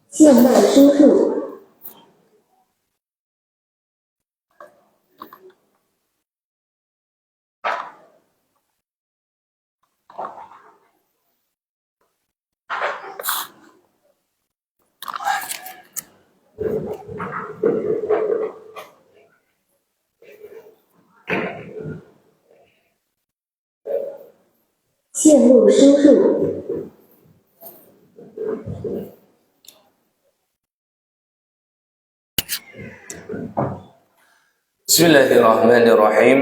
现代输入。线路输入。Bismillahirrahmanirrahim.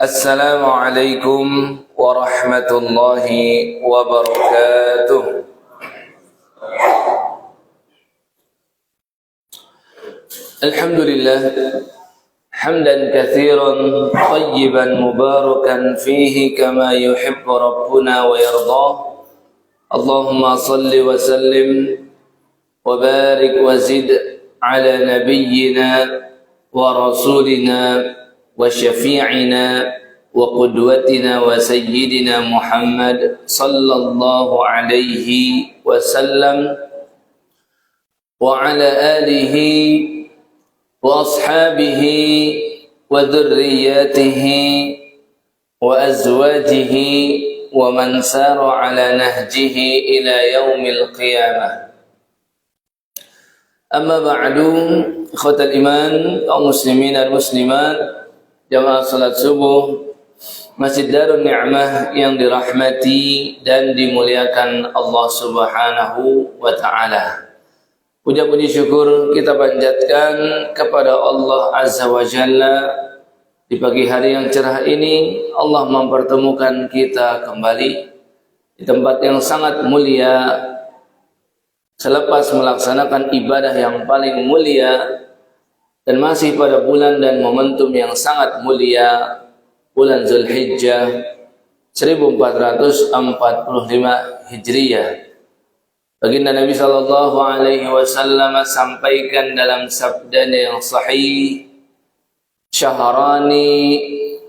Assalamualaikum warahmatullahi wabarakatuh. Alhamdulillah hamdan katsiran tayyiban mubarakan fihi kama yuhibbu rabbuna wa yarda. Allahumma salli wa sallim wa barik wa zid ala nabiyyina wa rasulina wa syafi'ina wa qudwatina wa sayyidina Muhammad sallallahu alaihi wasallam wa ala alihi wa ashabihi wa dhurriyyatihi wa azwajihi wa man sara ala nahjihi ila yaumil qiyamah. Amma ba'du, ikhwatal iman, kaum muslimin dan muslimat, jamaah salat subuh Masjid Darun Ni'mah yang dirahmati dan dimuliakan Allah Subhanahu wa taala. Puja-puji syukur kita panjatkan kepada Allah Azza wa Jalla. Di pagi hari yang cerah ini Allah mempertemukan kita kembali di tempat yang sangat mulia, selepas melaksanakan ibadah yang paling mulia dan masih pada bulan dan momentum yang sangat mulia, bulan Zulhijjah 1445 Hijriyah. Baginda Nabi sallallahu alaihi wasallam sampaikan dalam sabdanya yang sahih, syahrani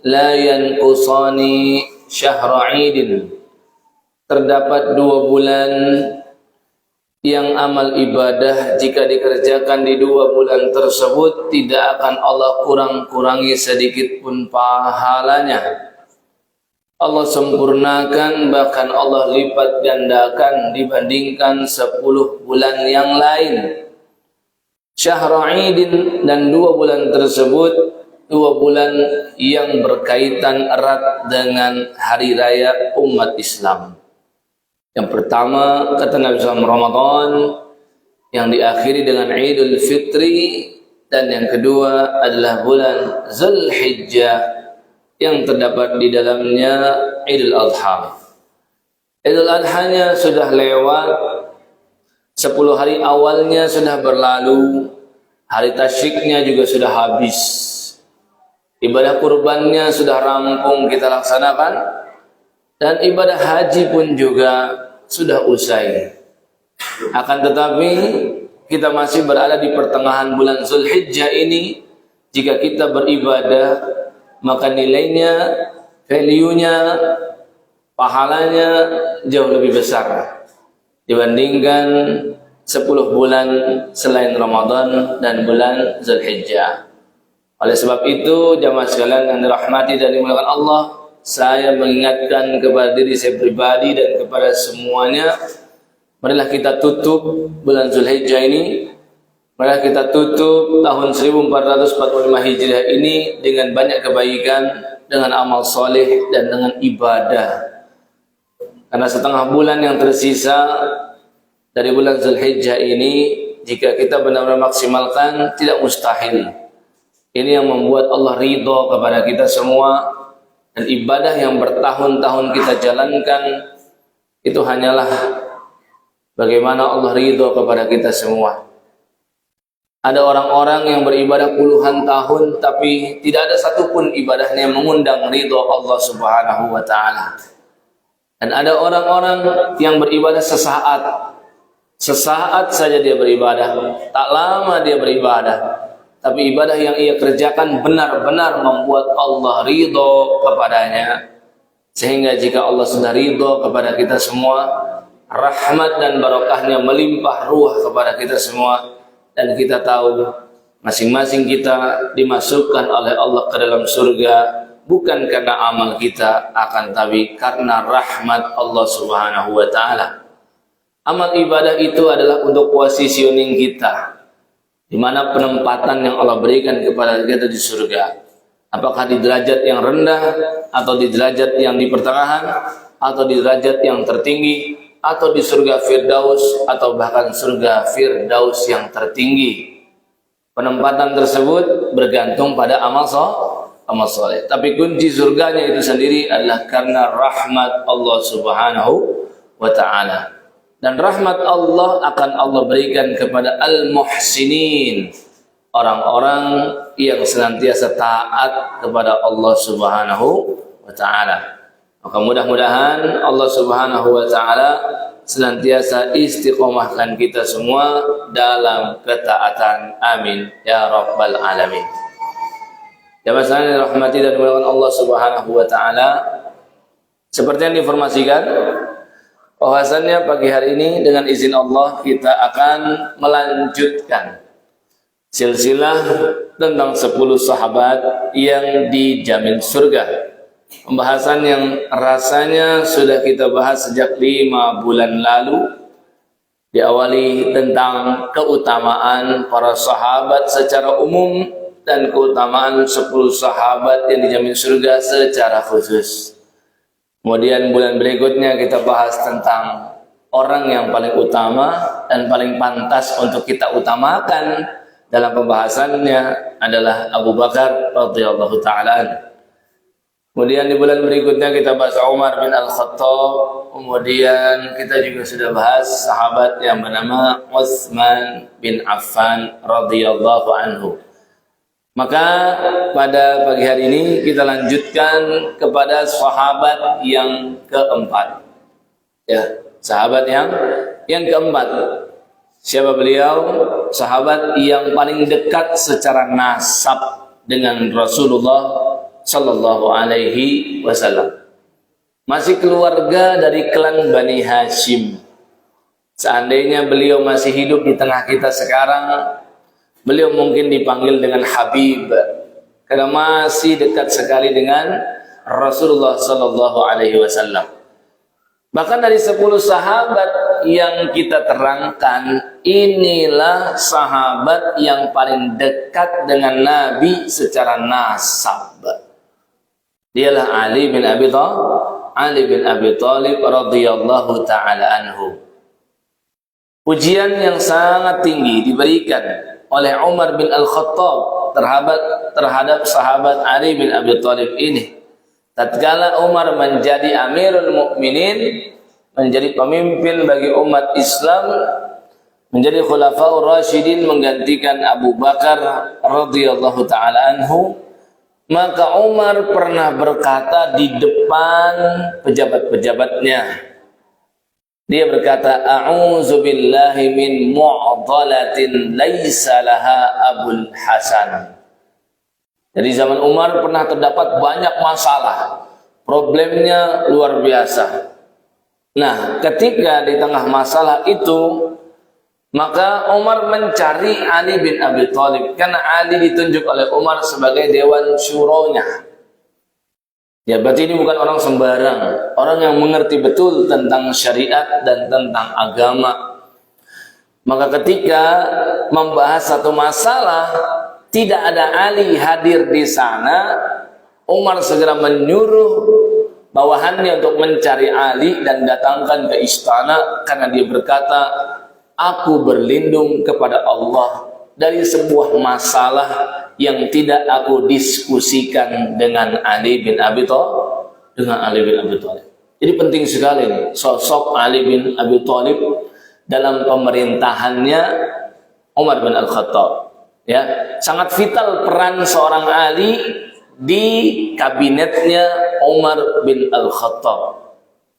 la yanqusani syahra idin. Terdapat 2 bulan yang amal ibadah jika dikerjakan di 2 bulan tersebut tidak akan Allah kurang-kurangi sedikit pun pahalanya. Allah sempurnakan, bahkan Allah lipat gandakan dibandingkan 10 bulan yang lain. Syahra'idin, dan 2 bulan tersebut 2 bulan yang berkaitan erat dengan hari raya umat Islam. Yang pertama, kata Nabi SAW, Ramadan, yang diakhiri dengan Idul Fitri, dan yang kedua adalah bulan Zulhijjah yang terdapat di dalamnya Idul Adha. Idul Adha-nya sudah lewat, 10 hari awalnya sudah berlalu, hari tasyiknya juga sudah habis, ibadah kurbannya sudah rampung kita laksanakan, dan ibadah haji pun juga sudah usai. Akan tetapi kita masih berada di pertengahan bulan Zulhijjah ini. Jika kita beribadah, maka nilainya, value-nya, pahalanya jauh lebih besar dibandingkan 10 bulan selain Ramadan dan bulan Zulhijjah. Oleh sebab itu, jamaah sekalian yang dirahmati dan dimuliakan Allah, saya mengingatkan kepada diri saya pribadi dan kepada semuanya, marilah kita tutup bulan Zulhijjah ini, marilah kita tutup tahun 1445 Hijriah ini dengan banyak kebaikan, dengan amal soleh dan dengan ibadah. Karena setengah bulan yang tersisa dari bulan Zulhijjah ini, jika kita benar-benar maksimalkan, tidak mustahil. Ini yang membuat Allah ridha kepada kita semua. Dan ibadah yang bertahun-tahun kita jalankan itu hanyalah bagaimana Allah ridho kepada kita semua. Ada orang-orang yang beribadah puluhan tahun tapi tidak ada satupun ibadahnya yang mengundang ridho Allah Subhanahu wa taala. Dan ada orang-orang yang beribadah sesaat saja dia beribadah, tak lama dia beribadah, tapi ibadah yang ia kerjakan benar-benar membuat Allah ridho kepadanya. Sehingga jika Allah sudah ridho kepada kita semua, rahmat dan barokahnya melimpah ruah kepada kita semua, dan kita tahu masing-masing kita dimasukkan oleh Allah ke dalam surga bukan karena amal kita, akan tapi karena rahmat Allah Subhanahu wa taala. Amal ibadah itu adalah untuk positioning kita, di mana penempatan yang Allah berikan kepada kita di surga. Apakah di derajat yang rendah, atau di derajat yang di pertengahan, atau di derajat yang tertinggi, atau di surga Firdaus, atau bahkan surga Firdaus yang tertinggi. Penempatan tersebut bergantung pada amal soleh. Tapi kunci surganya itu sendiri adalah karena rahmat Allah Subhanahu wa ta'ala. Dan rahmat Allah akan Allah berikan kepada al-muhsinin, orang-orang yang senantiasa taat kepada Allah Subhanahu wa ta'ala. Maka mudah-mudahan Allah Subhanahu wa ta'ala senantiasa istiqomahkan kita semua dalam ketaatan. Amin ya rabbal alamin. Jamaah sekalian dirahmati dan dimuliakan Allah Subhanahu wa ta'ala, seperti yang diinformasikan bahwasannya pagi hari ini dengan izin Allah kita akan melanjutkan silsilah tentang 10 sahabat yang dijamin surga. Pembahasan yang rasanya sudah kita bahas sejak 5 bulan lalu, diawali tentang keutamaan para sahabat secara umum dan keutamaan 10 sahabat yang dijamin surga secara khusus. Kemudian bulan berikutnya kita bahas tentang orang yang paling utama dan paling pantas untuk kita utamakan dalam pembahasannya adalah Abu Bakar radhiyallahu ta'ala. Kemudian di bulan berikutnya kita bahas Umar bin Al-Khattab. Kemudian kita juga sudah bahas sahabat yang bernama Utsman bin Affan radhiyallahu anhu. Maka pada pagi hari ini kita lanjutkan kepada sahabat yang keempat. Ya, sahabat yang keempat. Siapa beliau? Sahabat yang paling dekat secara nasab dengan Rasulullah sallallahu alaihi wasallam. Masih keluarga dari klan Bani Hashim. Seandainya beliau masih hidup di tengah kita sekarang, beliau mungkin dipanggil dengan Habib, karena masih dekat sekali dengan Rasulullah sallallahu alaihi wasallam. Bahkan dari 10 sahabat yang kita terangkan, inilah sahabat yang paling dekat dengan Nabi secara nasab. Dialah Ali bin Abi Thalib radhiyallahu taala anhu. Pujian yang sangat tinggi diberikan oleh Umar bin Al-Khattab terhadap sahabat Ali bin Abi Thalib ini. Tatkala Umar menjadi Amirul Mukminin, menjadi pemimpin bagi umat Islam, menjadi Khulafaur Rasyidin menggantikan Abu Bakar radhiyallahu taala anhu, maka Umar pernah berkata di depan pejabat-pejabatnya. Dia berkata, "A'udzu billahi min mu'dhalatin laisa laha Abul Hasan." Jadi zaman Umar pernah terdapat banyak masalah, problemnya luar biasa. Nah, ketika di tengah masalah itu, maka Umar mencari Ali bin Abi Thalib, karena Ali ditunjuk oleh Umar sebagai dewan syuronya. Ya, berarti ini bukan orang sembarang, orang yang mengerti betul tentang syariat dan tentang agama. Maka ketika membahas satu masalah, tidak ada Ali hadir di sana, Umar segera menyuruh bawahannya untuk mencari Ali dan datangkan ke istana, karena dia berkata, "Aku berlindung kepada Allah dari sebuah masalah yang tidak aku diskusikan dengan Ali bin Abi Thalib. Jadi penting sekali nih, sosok Ali bin Abi Thalib dalam pemerintahannya Umar bin Al-Khattab. Ya, sangat vital peran seorang Ali di kabinetnya Umar bin Al-Khattab.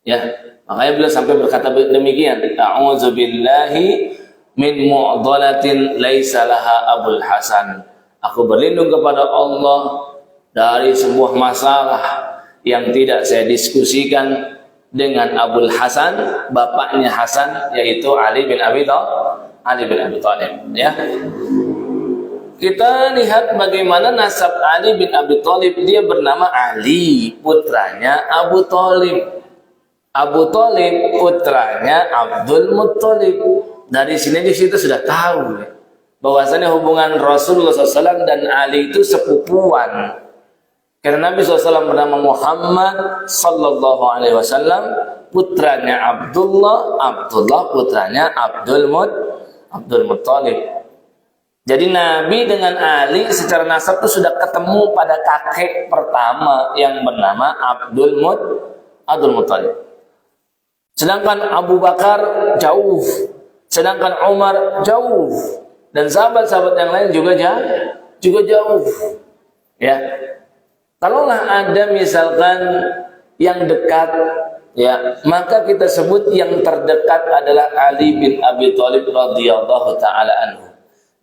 Ya, makanya beliau sampai berkata demikian, "A'udzu billahi min mu'dhalatin laisa laha Abul Hasan." Aku berlindung kepada Allah dari sebuah masalah yang tidak saya diskusikan dengan Abul Hasan, bapaknya Hasan, yaitu Ali bin Abi Thalib. Ya. Kita lihat bagaimana nasab Ali bin Abi Thalib. Dia bernama Ali, putranya Abu Thalib. Abu Thalib putranya Abdul Muttalib. Dari sini di situ sudah tahu bahwasanya hubungan Rasulullah SAW dan Ali itu sepupuan. Karena Nabi SAW bernama Muhammad Sallallahu Alaihi Wasallam, putranya Abdullah putranya Abdul Muttalib. Jadi Nabi dengan Ali secara nasab itu sudah ketemu pada kakek pertama yang bernama Abdul Muttalib. Sedangkan Abu Bakar jauh, sedangkan Umar jauh, dan sahabat-sahabat yang lain juga jauh. Ya. Kalaulah ada misalkan yang dekat, ya, maka kita sebut yang terdekat adalah Ali bin Abi Thalib radhiyallahu taala anhu.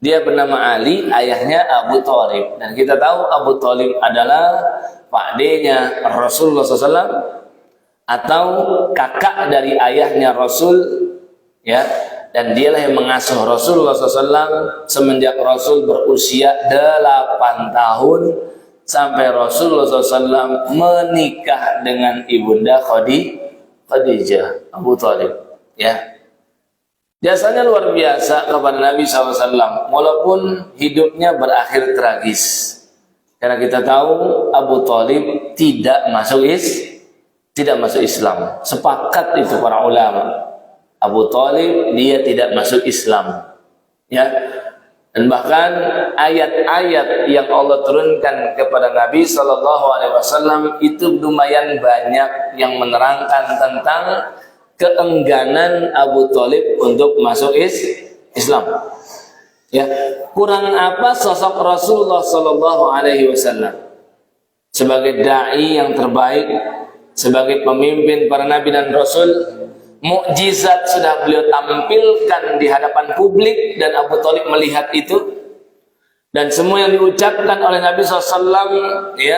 Dia bernama Ali, ayahnya Abu Thalib, dan kita tahu Abu Thalib adalah pakdenya Rasulullah SAW atau kakak dari ayahnya Rasul, ya, dan dialah yang mengasuh Rasulullah SAW semenjak Rasul berusia 8 tahun sampai Rasulullah SAW menikah dengan ibunda Khadijah, Abu Thalib. Ya, jasanya luar biasa kepada Nabi SAW, walaupun hidupnya berakhir tragis. Karena kita tahu Abu Thalib tidak masuk Islam. Sepakat itu para ulama. Abu Thalib dia tidak masuk Islam. Ya. Dan bahkan ayat-ayat yang Allah turunkan kepada Nabi SAW itu lumayan banyak yang menerangkan tentang keengganan Abu Thalib untuk masuk Islam. Ya, kurang apa sosok Rasulullah SAW sebagai dai yang terbaik, sebagai pemimpin para nabi dan rasul. Mukjizat sudah beliau tampilkan di hadapan publik dan Abu Thalib melihat itu, dan semua yang diucapkan oleh Nabi SAW ya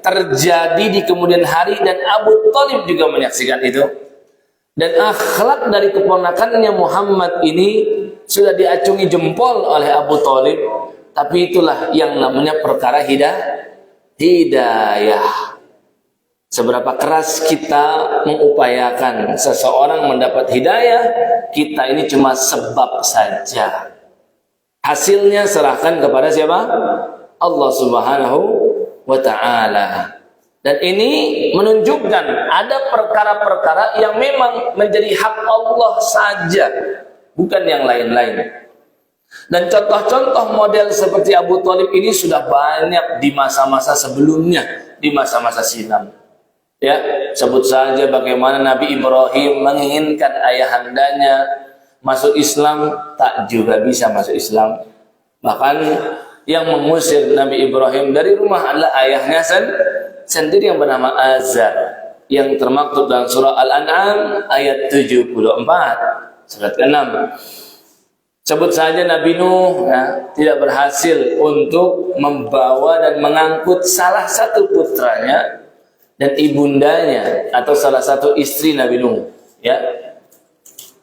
terjadi di kemudian hari, dan Abu Thalib juga menyaksikan itu. Dan akhlak dari keponakannya Muhammad ini sudah diacungi jempol oleh Abu Thalib, tapi itulah yang namanya perkara hidayah. Seberapa keras kita mengupayakan seseorang mendapat hidayah, kita ini cuma sebab saja. Hasilnya serahkan kepada siapa? Allah Subhanahu wa Ta'ala. Dan ini menunjukkan ada perkara-perkara yang memang menjadi hak Allah saja, bukan yang lain-lain. Dan contoh-contoh model seperti Abu Thalib ini sudah banyak di masa-masa sebelumnya, di masa-masa silam. Ya, sebut saja bagaimana Nabi Ibrahim menginginkan ayahandanya masuk Islam, tak juga bisa masuk Islam. Bahkan yang mengusir Nabi Ibrahim dari rumah adalah ayahnya sendiri yang bernama Azar, yang termaktub dalam surah Al-An'am ayat 74, surat ke-6. Sebut saja Nabi Nuh ya, tidak berhasil untuk membawa dan mengangkut salah satu putranya dan ibundanya atau salah satu istri Nabi Nuh, ya.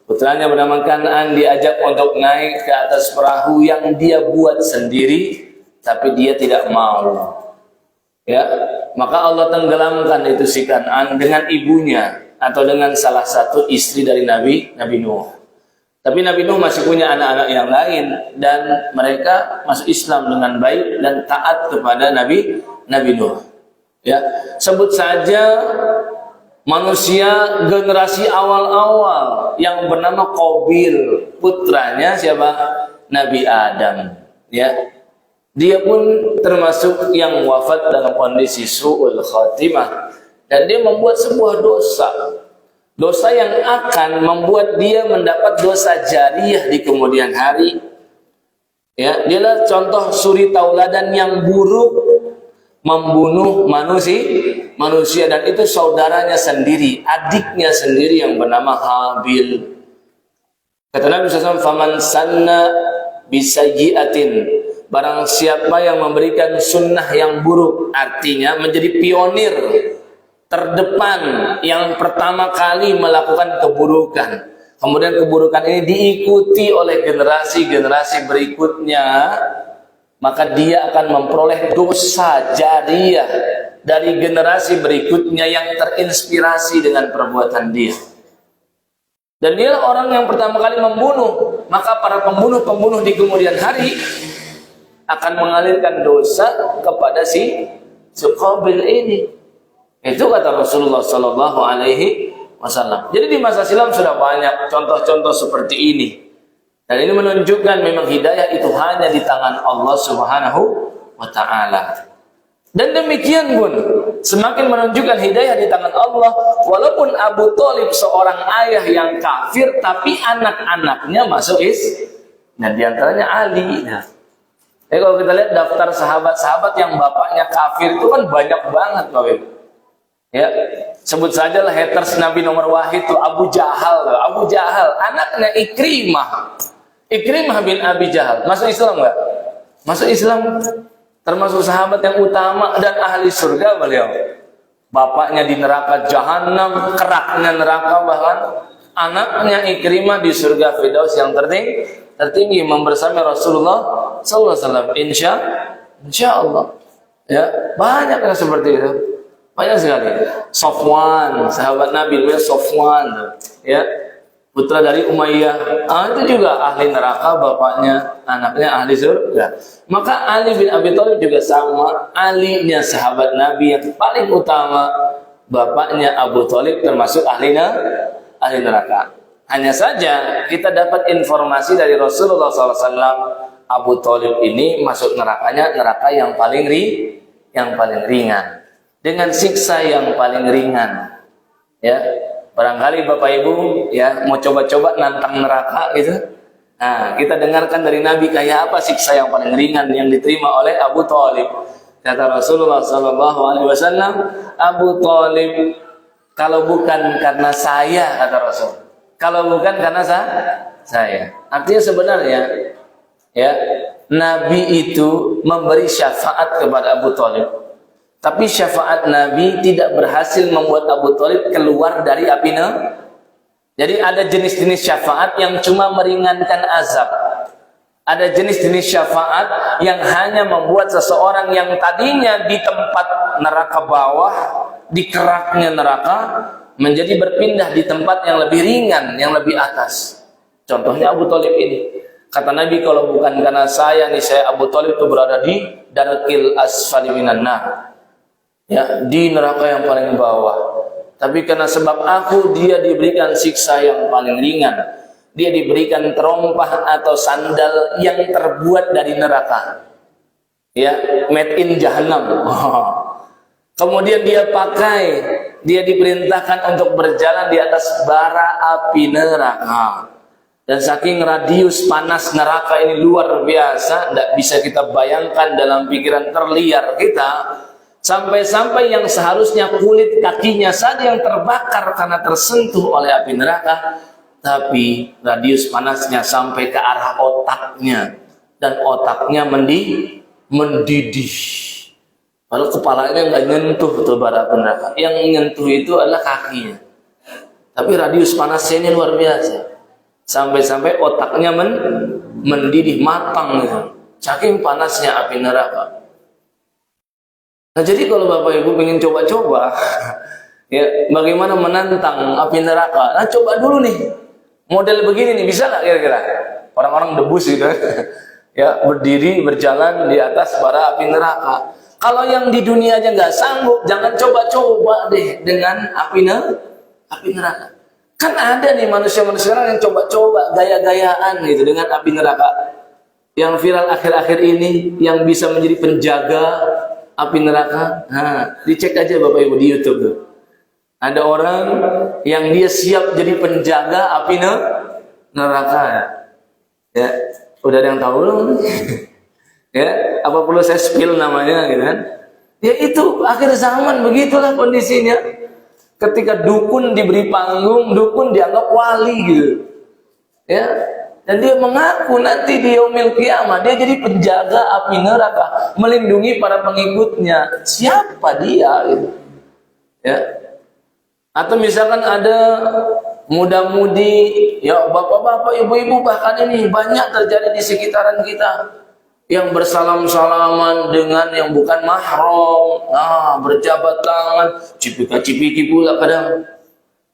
Putranya bernama Kan'an diajak untuk naik ke atas perahu yang dia buat sendiri, tapi dia tidak mau. Ya, maka Allah tenggelamkan itu si Kan'an dengan ibunya atau dengan salah satu istri dari Nabi Nuh. Tapi Nabi Nuh masih punya anak-anak yang lain, dan mereka masuk Islam dengan baik dan taat kepada Nabi Nuh. Ya, sebut saja manusia generasi awal-awal yang bernama Qabil, putranya siapa? Nabi Adam. Ya, dia pun termasuk yang wafat dalam kondisi su'ul khatimah, dan dia membuat sebuah dosa yang akan membuat dia mendapat dosa jariyah di kemudian hari. Ya, dialah contoh suri tauladan yang buruk, membunuh manusia, dan itu saudaranya sendiri, adiknya sendiri yang bernama Habil. Kata Nabi SAW, "Faman sanna bisayyi'atin Barang siapa yang memberikan sunnah yang buruk, artinya menjadi pionir terdepan yang pertama kali melakukan keburukan, kemudian keburukan ini diikuti oleh generasi-generasi berikutnya, maka dia akan memperoleh dosa jariyah dari generasi berikutnya yang terinspirasi dengan perbuatan dia. Dan dia orang yang pertama kali membunuh, maka para pembunuh-pembunuh di kemudian hari akan mengalirkan dosa kepada si Qabil ini. Itu kata Rasulullah Sallallahu Alaihi Wasallam. Jadi di masa silam sudah banyak contoh-contoh seperti ini. Dan ini menunjukkan memang hidayah itu hanya di tangan Allah Subhanahu wa Ta'ala. Dan demikian pun semakin menunjukkan hidayah di tangan Allah, walaupun Abu Thalib seorang ayah yang kafir, tapi anak-anaknya masuk Islam. Dan diantaranya Ali. Nah, kalau kita lihat daftar sahabat-sahabat yang bapaknya kafir itu kan banyak banget, Bapak Ibu. Ya, sebut sajalah haters Nabi nomor wahid itu Abu Jahal. Abu Jahal, anaknya Ikrimah. Ikrimah bin Abi Jahal. Masuk Islam enggak? Masuk Islam. Termasuk sahabat yang utama dan ahli surga beliau. Bapaknya di neraka jahanam, keraknya neraka, bahkan anaknya Ikrimah di surga Firdaus yang tertinggi membersami Rasulullah sallallahu alaihi wasallam. Insyaallah. Ya, banyak yang seperti itu. Banyak sekali. Sofwan, sahabat Nabi namanya Sofwan, ya. Putra dari Umayyah, itu juga ahli neraka, bapaknya, anaknya ahli surga. Maka Ali bin Abi Thalib juga sama, alinya sahabat Nabi yang paling utama, bapaknya Abu Thalib termasuk ahli neraka. Hanya saja kita dapat informasi dari Rasulullah SAW, Abu Thalib ini masuk nerakanya neraka yang paling ringan, dengan siksa yang paling ringan. Ya. Barangkali Bapak Ibu ya mau coba-coba nantang neraka gitu. Nah, kita dengarkan dari Nabi kayak apa siksa yang paling ringan yang diterima oleh Abu Thalib. Kata Rasulullah sallallahu alaihi wasallam, Abu Thalib, kalau bukan karena saya, kata Rasul, kalau bukan karena saya. Artinya sebenarnya ya, Nabi itu memberi syafaat kepada Abu Thalib. Tapi syafaat Nabi tidak berhasil membuat Abu Thalib keluar dari api neraka. Jadi ada jenis-jenis syafaat yang cuma meringankan azab. Ada jenis-jenis syafaat yang hanya membuat seseorang yang tadinya di tempat neraka bawah, di keraknya neraka, menjadi berpindah di tempat yang lebih ringan, yang lebih atas. Contohnya Abu Thalib ini. Kata Nabi, kalau bukan karena saya nih, saya Abu Thalib itu berada di darkil asfali minan nar. Ya, di neraka yang paling bawah. Tapi karena sebab aku, dia diberikan siksa yang paling ringan. Dia diberikan terompah atau sandal yang terbuat dari neraka. Ya, made in Jahannam. Kemudian dia diperintahkan untuk berjalan di atas bara api neraka. Dan saking radius panas neraka ini luar biasa, tidak bisa kita bayangkan dalam pikiran terliar kita. Sampai-sampai yang seharusnya kulit kakinya saja yang terbakar karena tersentuh oleh api neraka, tapi radius panasnya sampai ke arah otaknya, dan otaknya mendidih. Lalu kepalanya nggak nyentuh tuh bara api neraka, yang menyentuh itu adalah kakinya. Tapi radius panasnya ini luar biasa, sampai-sampai otaknya mendidih, matang gitu. Saking panasnya api neraka. Nah, jadi kalau Bapak Ibu ingin coba-coba ya, bagaimana menantang api neraka, nah coba dulu nih model begini nih, bisa nggak kira-kira orang-orang debus gitu ya, berdiri berjalan di atas bara api neraka. Kalau yang di dunia aja nggak sanggup, jangan coba-coba deh dengan api neraka. Kan ada nih manusia-manusia yang coba-coba gaya-gayaan gitu dengan api neraka. Yang viral akhir-akhir ini, yang bisa menjadi penjaga api neraka. Nah, dicek aja Bapak Ibu di YouTube tuh. Ada orang yang dia siap jadi penjaga api neraka. Ya, udah ada yang tahu belum? Ya, apa perlu saya spill namanya gitu kan? Ya itu akhir zaman, begitulah kondisinya. Ketika dukun diberi panggung, dukun dianggap wali gitu. Ya, Dan dia mengaku nanti di yaumil qiyamah dia jadi penjaga api neraka, melindungi para pengikutnya. Siapa dia gitu? Ya. Atau misalkan ada muda-mudi, ya bapak-bapak, ibu-ibu, bahkan ini banyak terjadi di sekitaran kita yang bersalam-salaman dengan yang bukan mahram, berjabat tangan, cipika-cipiki pula kadang.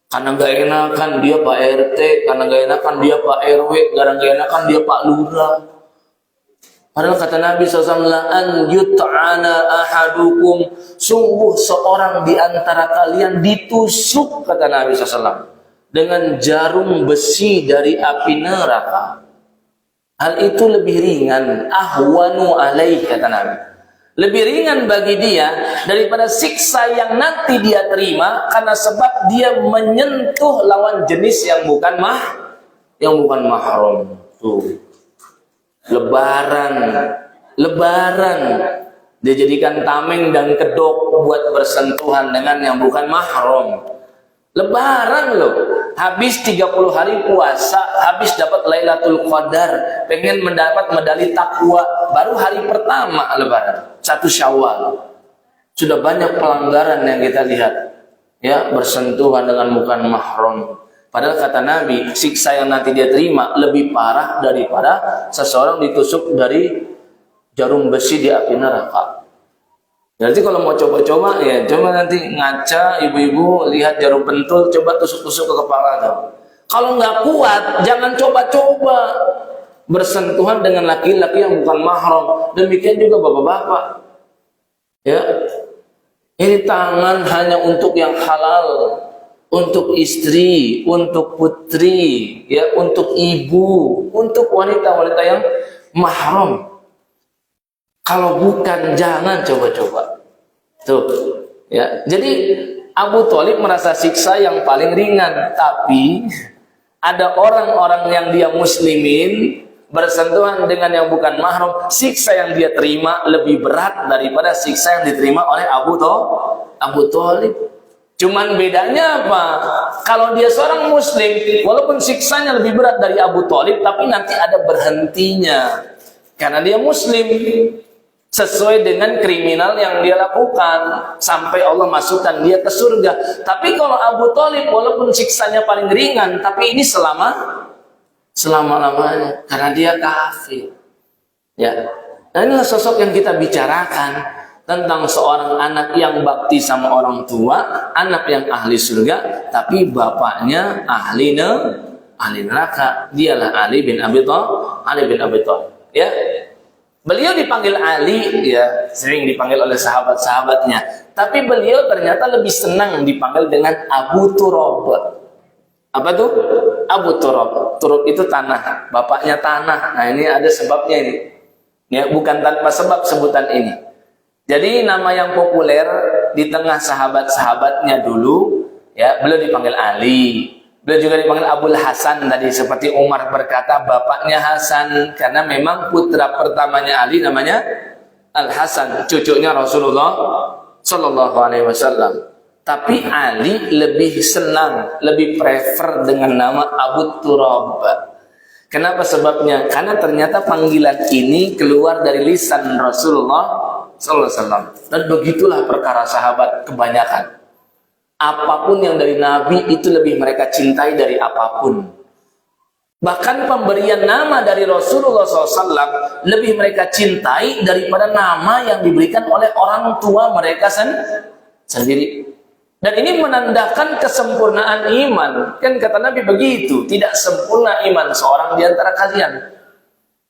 Karena gak enakan dia Pak RT, karena gak enakan dia Pak RW, karena gak enakan dia Pak Lurah. Padahal kata Nabi SAW, an yut'ana ahadukum, sungguh seorang di antara kalian ditusuk, kata Nabi SAW, dengan jarum besi dari api neraka. Hal itu lebih ringan, ahwanu alaih, kata Nabi. Lebih ringan bagi dia daripada siksa yang nanti dia terima karena sebab dia menyentuh lawan jenis yang bukan mahram. Tuh. Lebaran dia jadikan tameng dan kedok buat bersentuhan dengan yang bukan mahram. Lebaran loh, habis 30 hari puasa, habis dapat Lailatul Qadar, pengen mendapat medali takwa, baru hari pertama Lebaran, 1 Syawal. Sudah banyak pelanggaran yang kita lihat, ya, bersentuhan dengan bukan mahram. Padahal kata Nabi, siksa yang nanti dia terima lebih parah daripada seseorang ditusuk dari jarum besi di api neraka. Berarti kalau mau coba-coba, ya coba nanti ngaca ibu-ibu lihat jarum pentul, coba tusuk-tusuk ke kepala tuh. Kalau nggak kuat, jangan coba-coba bersentuhan dengan laki-laki yang bukan mahram. Demikian juga bapak-bapak. Ya, ini tangan hanya untuk yang halal, untuk istri, untuk putri, ya, untuk ibu, untuk wanita-wanita yang mahram. Kalau bukan, jangan coba-coba. Tuh, ya. Jadi Abu Thalib merasa siksa yang paling ringan, tapi ada orang-orang yang dia muslimin bersentuhan dengan yang bukan mahram, siksa yang dia terima lebih berat daripada siksa yang diterima oleh Abu Thalib. Cuman bedanya apa? Kalau dia seorang muslim, walaupun siksanya lebih berat dari Abu Thalib, tapi nanti ada berhentinya. Karena dia muslim, sesuai dengan kriminal yang dia lakukan sampai Allah masukkan dia ke surga. Tapi kalau Abu Thalib walaupun siksanya paling ringan, tapi ini selama-lamanya karena dia kafir. Ya. Nah, inilah sosok yang kita bicarakan tentang seorang anak yang bakti sama orang tua, anak yang ahli surga, tapi bapaknya ahli neraka. Dialah Ali bin Abi Thalib. Ya. Beliau dipanggil Ali, ya, sering dipanggil oleh sahabat-sahabatnya. Tapi beliau ternyata lebih senang dipanggil dengan Abu Turab. Apa tuh? Abu Turab. Turab itu tanah, bapaknya tanah. Nah, ini ada sebabnya ini. Ya, bukan tanpa sebab sebutan ini. Jadi nama yang populer di tengah sahabat-sahabatnya dulu, ya, beliau dipanggil Ali. Beliau juga dipanggil Abul Hasan tadi, seperti Umar berkata bapaknya Hasan, karena memang putra pertamanya Ali namanya Al Hasan, cucunya Rasulullah Shallallahu Alaihi Wasallam. Tapi Ali lebih senang, lebih prefer dengan nama Abu Turab. Kenapa sebabnya? Karena ternyata panggilan ini keluar dari lisan Rasulullah Sallallahu Alaihi Wasallam. Dan begitulah perkara sahabat kebanyakan. Apapun yang dari Nabi itu lebih mereka cintai dari apapun. Bahkan pemberian nama dari Rasulullah SAW lebih mereka cintai daripada nama yang diberikan oleh orang tua mereka sendiri. Dan ini menandakan kesempurnaan iman. Kan kata Nabi begitu, tidak sempurna iman seorang di antara kalian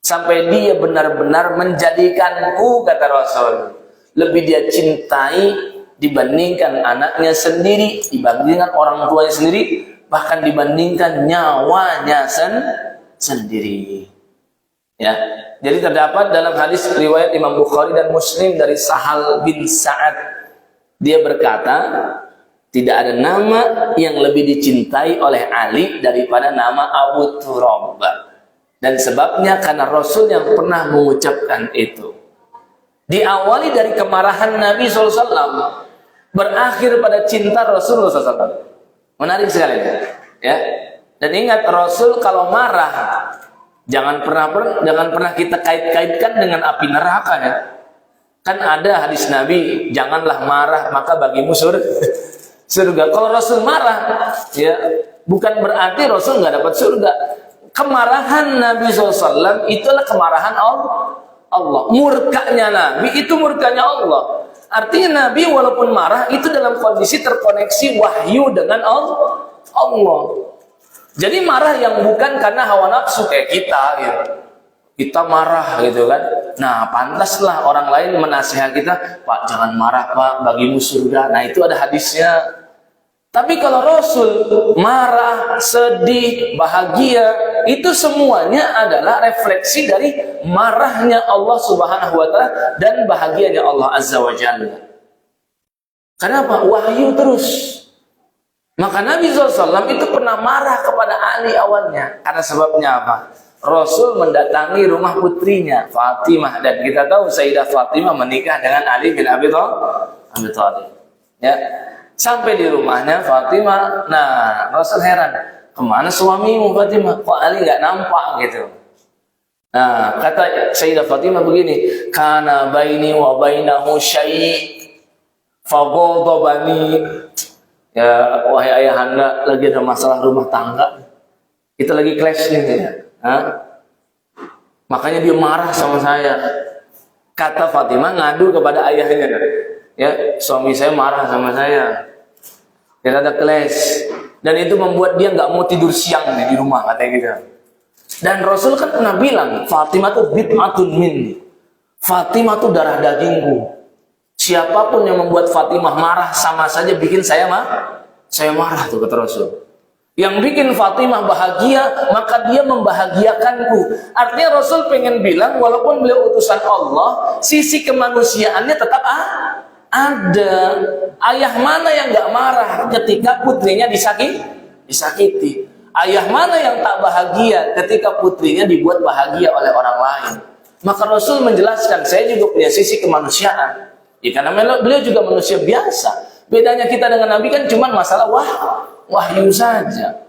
sampai dia benar-benar menjadikanku, kata Rasul, lebih dia cintai dibandingkan anaknya sendiri, dibandingkan orang tuanya sendiri, bahkan dibandingkan nyawanya sendiri. Ya, jadi terdapat dalam hadis riwayat Imam Bukhari dan Muslim dari Sahal bin Sa'ad, dia berkata, tidak ada nama yang lebih dicintai oleh Ali daripada nama Abu Turab. Dan sebabnya karena Rasul yang pernah mengucapkan itu. Diawali dari kemarahan Nabi SAW, berakhir pada cinta Rasulullah SAW. Menarik sekali, ya. Dan ingat, Rasul kalau marah Jangan pernah kita kait-kaitkan dengan api neraka ya. Kan ada hadis Nabi, janganlah marah maka bagimu surga. Kalau Rasul marah, ya bukan berarti Rasul nggak dapat surga. Kemarahan Nabi SAW itulah kemarahan Allah. Murkanya Nabi itu murkanya Allah. Artinya Nabi walaupun marah itu dalam kondisi terkoneksi wahyu dengan Allah. Jadi marah yang bukan karena hawa nafsu kayak kita gitu. Kita marah gitu kan. Nah, pantaslah orang lain menasihat kita, "Pak, jangan marah, Pak, bagimu surga." Nah, itu ada hadisnya. Tapi kalau Rasul marah, sedih, bahagia, itu semuanya adalah refleksi dari marahnya Allah Subhanahu wa taala dan bahagianya Allah Azza wa Jalla. Kenapa? Wahyu terus. Maka Nabi SAW itu pernah marah kepada Ali awalnya. Karena sebabnya apa? Rasul mendatangi rumah putrinya Fatimah, dan kita tahu Sayyidah Fatimah menikah dengan Ali bin Abi Thalib. Ya. Sampai di rumahnya Fatimah, nah Rasul heran, kemana suamimu Fatimah? Kok Ali nggak nampak gitu? Nah kata Sayyidah Fatimah begini, kana baini wa bainahu syai' faghadabani. Ya wahai ayahanda, lagi ada masalah rumah tangga, kita lagi clash nih ya. Makanya dia marah sama saya. Kata Fatimah ngadu kepada ayahnya, ya suami saya marah sama saya, dan ada clash, dan itu membuat dia nggak mau tidur siang nih di rumah katanya gitu. Dan Rasul kan pernah bilang Fatimah tuh bid'atun minni, Fatimah tuh darah dagingku. Siapapun yang membuat Fatimah marah sama saja bikin saya marah tuh kata Rasul. Yang bikin Fatimah bahagia, maka dia membahagiakanku. Artinya Rasul pengen bilang, walaupun beliau utusan Allah, sisi kemanusiaannya tetap ada. Ayah mana yang gak marah ketika putrinya disakiti? Ayah mana yang tak bahagia ketika putrinya dibuat bahagia oleh orang lain? Maka Rasul menjelaskan, saya juga punya sisi kemanusiaan. Ya, karena beliau juga manusia biasa. Bedanya kita dengan Nabi kan cuma masalah wahyu saja.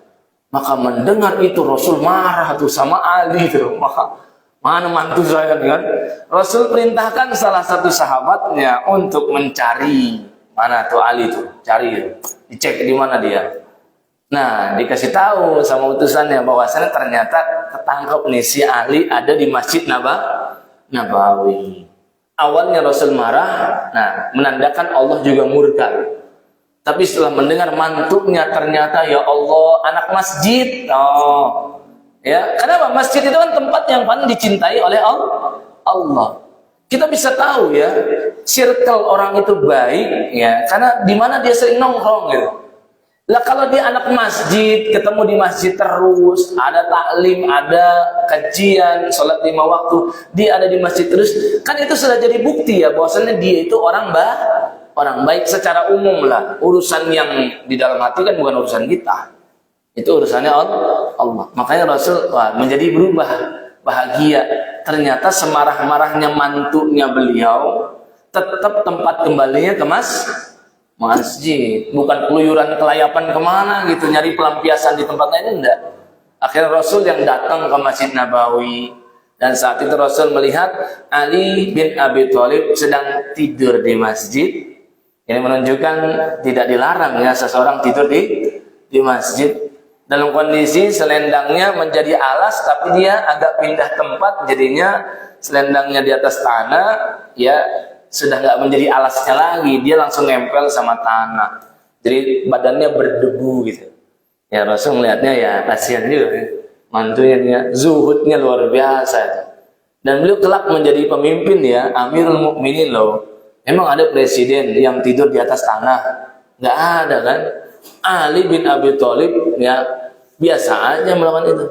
Maka mendengar itu Rasul marah tuh sama Ali tuh. Mana mantu saya kan? Rasul perintahkan salah satu sahabatnya untuk mencari mana tuh Ali tuh, cari, dicek di mana dia. Nah, dikasih tahu sama utusannya bahwasanya ternyata ketangkep nih si Ali ada di Masjid Nabawi. Awalnya Rasul marah, nah menandakan Allah juga murka. Tapi setelah mendengar mantunya ternyata ya Allah anak masjid. Ya, kenapa? Masjid itu kan tempat yang paling dicintai oleh Allah. Kita bisa tahu ya, circle orang itu baik ya, karena di mana dia sering nongkrong gitu. Lah kalau dia anak masjid, ketemu di masjid terus, ada taklim, ada kajian, sholat 5 waktu, dia ada di masjid terus, kan itu sudah jadi bukti ya bahwasanya dia itu orang baik secara umum lah. Urusan yang di dalam hati kan bukan urusan kita. Itu urusannya Allah. Makanya Rasul menjadi berubah, bahagia. Ternyata semarah-marahnya mantunya beliau, tetap tempat kembalinya ke masjid, bukan keluyuran kelayapan kemana gitu, nyari pelampiasan di tempat lain, enggak. Akhirnya Rasul yang datang ke Masjid Nabawi, dan saat itu Rasul melihat Ali bin Abi Thalib sedang tidur di masjid. Ini menunjukkan tidak dilarang ya seseorang tidur di masjid dalam kondisi selendangnya menjadi alas, tapi dia agak pindah tempat, jadinya selendangnya di atas tanah ya sudah nggak menjadi alasnya lagi, dia langsung nempel sama tanah, jadi badannya berdebu gitu. Ya Rasul melihatnya ya kasihan juga ya. Mantunya dia, zuhudnya luar biasa itu. Dan beliau kelak menjadi pemimpin ya, Amirul Mukminin loh. Emang ada presiden yang tidur di atas tanah? Nggak ada kan? Ali bin Abi Thalib ya biasa aja melakukan itu.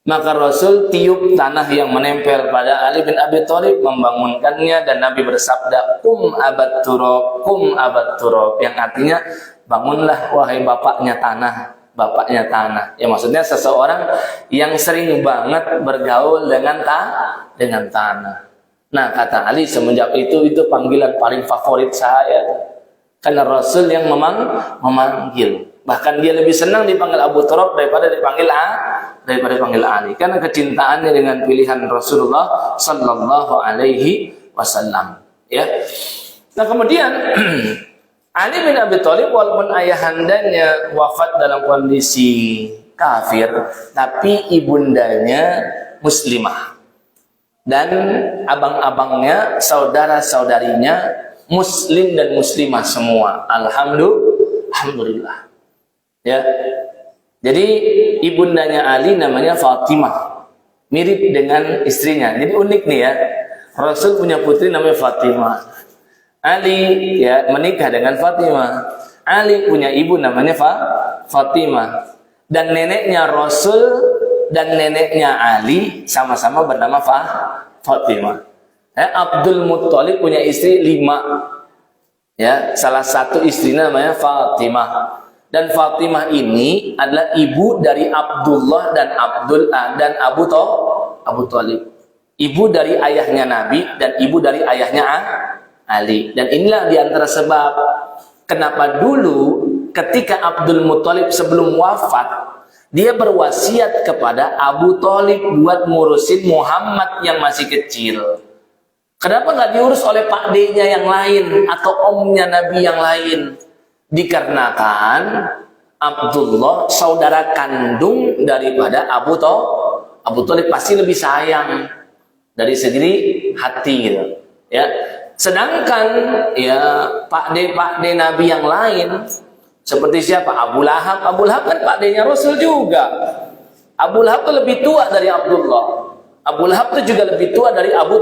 Maka Rasul tiup tanah yang menempel pada Ali bin Abi Thalib, membangunkannya, dan Nabi bersabda, kum abad turab, yang artinya bangunlah wahai bapaknya tanah. Ya maksudnya seseorang yang sering banget bergaul dengan tanah. Nah kata Ali, semenjak itu panggilan paling favorit saya, karena Rasul yang memanggil. Bahkan dia lebih senang dipanggil Abu Turab daripada dipanggil Ali, karena kecintaannya dengan pilihan Rasulullah sallallahu alaihi wasallam, ya. Nah, kemudian Ali bin Abi Thalib walaupun ayahandanya wafat dalam kondisi kafir, tapi ibundanya muslimah dan abang-abangnya, saudara-saudarinya muslim dan muslimah semua. Alhamdulillah. Ya. Jadi ibundanya Ali namanya Fatimah, mirip dengan istrinya. Jadi unik nih ya. Rasul punya putri namanya Fatimah. Ali ya menikah dengan Fatimah. Ali punya ibu namanya Fatimah. Dan neneknya Rasul dan neneknya Ali sama-sama bernama Fatimah. Abdul Muttalib punya istri 5. Ya, salah satu istrinya namanya Fatimah. Dan Fatimah ini adalah ibu dari Abdullah dan Abu Thalib. Ibu dari ayahnya Nabi dan ibu dari ayahnya Ali. Dan inilah diantara sebab kenapa dulu ketika Abdul Muttalib sebelum wafat, dia berwasiat kepada Abu Thalib buat ngurusin Muhammad yang masih kecil. Kenapa nggak diurus oleh Pak D-nya yang lain atau omnya Nabi yang lain? Dikarenakan Abdullah saudara kandung daripada Abu Thalib, pasti lebih sayang dari segi hati gitu, ya. Sedangkan ya Pak D Nabi yang lain seperti siapa? Abu Lahab kan Pak D-nya Rasul juga. Abu Lahab itu lebih tua dari Abdullah. Abu Lahab itu juga lebih tua dari Abu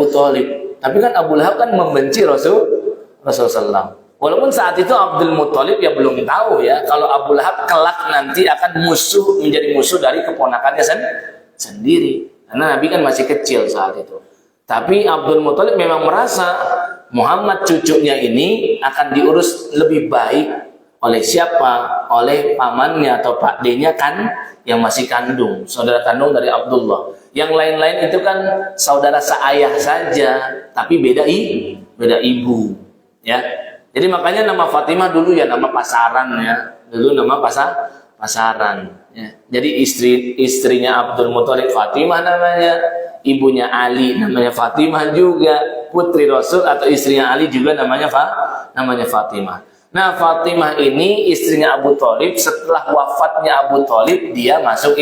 Thalib. Tapi kan Abu Lahab kan membenci Rasulullah SAW. Walaupun saat itu Abdul Muttalib ya belum tahu ya kalau Abu Lahab kelak nanti akan menjadi musuh dari keponakannya sendiri. Karena Nabi kan masih kecil saat itu. Tapi Abdul Muttalib memang merasa Muhammad cucunya ini akan diurus lebih baik oleh siapa? Oleh pamannya atau Pak D-nya kan yang masih kandung, saudara kandung dari Abdullah. Yang lain-lain itu kan saudara seayah saja, tapi beda ibu, ya. Jadi makanya nama Fatimah dulu ya nama pasaran ya. Dulu nama pasaran ya. Jadi istrinya Abdul Muttalib Fatimah namanya, ibunya Ali namanya Fatimah juga, putri Rasul atau istrinya Ali juga namanya Fatimah. Nah, Fatimah ini istrinya Abu Thalib, setelah wafatnya Abu Thalib dia masuk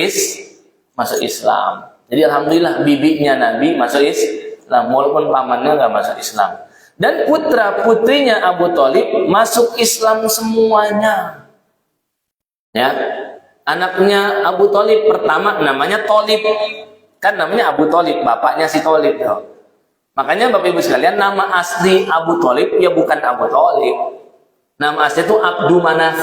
Islam. Jadi alhamdulillah bibinya Nabi masuk Islam walaupun pamannya nggak masuk Islam. Dan putra-putrinya Abu Thalib masuk Islam semuanya. Ya. Anaknya Abu Thalib pertama namanya Thalib. Kan namanya Abu Thalib, bapaknya si Thalib. Ya. Makanya Bapak Ibu sekalian, nama asli Abu Thalib ya bukan Abu Thalib. Nama asli itu Abdu Manaf.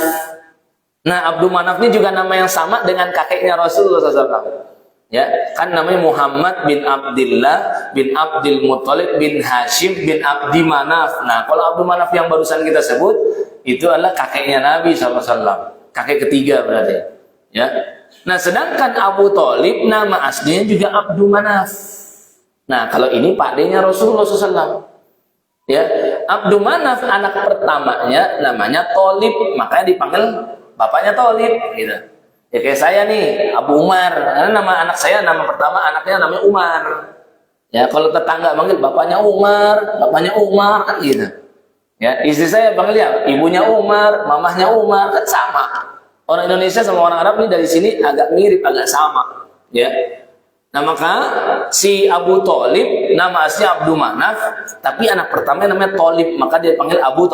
Nah, Abdu Manaf ini juga nama yang sama dengan kakeknya Rasulullah SAW. Ya, kan namanya Muhammad bin Abdullah bin Abdul Muttalib bin Hashim bin Abdi Manaf. Nah, kalau Abdu Manaf yang barusan kita sebut itu adalah kakeknya Nabi SAW, kakek ketiga berarti. Ya. Nah, sedangkan Abu Thalib nama aslinya juga Abdu Manaf. Nah, kalau ini Pak D-nya Rasulullah SAW. Ya, Abdu Manaf anak pertamanya namanya Thalib, makanya dipanggil bapaknya Thalib gitu. Ya kayak saya nih, Abu Umar. Karena nama anak saya, nama pertama anaknya namanya Umar. Ya, kalau tetangga panggil bapaknya Umar kan gitu. Ya, istri saya panggil ya ibunya Umar, mamahnya Umar, kan sama. Orang Indonesia sama orang Arab ini dari sini agak mirip, agak sama. Ya. Nah, maka si Abu Thalib nama aslinya Abdu Manaf, tapi anak pertamanya namanya Thalib, maka dia panggil Abu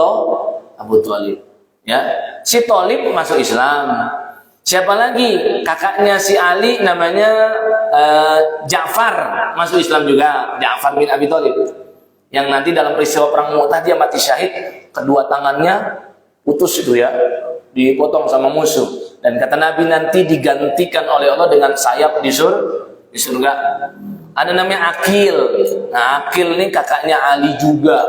Thalib. Ya. Si Thalib masuk Islam. Siapa lagi? Kakaknya si Ali namanya Ja'far, masuk Islam juga. Ja'far bin Abi Thalib. Yang nanti dalam peristiwa perang Mu'tah dia mati syahid, kedua tangannya putus itu ya, dipotong sama musuh. Dan kata Nabi nanti digantikan oleh Allah dengan sayap di surga. Ada namanya Aqil. Nah, Aqil ini kakaknya Ali juga.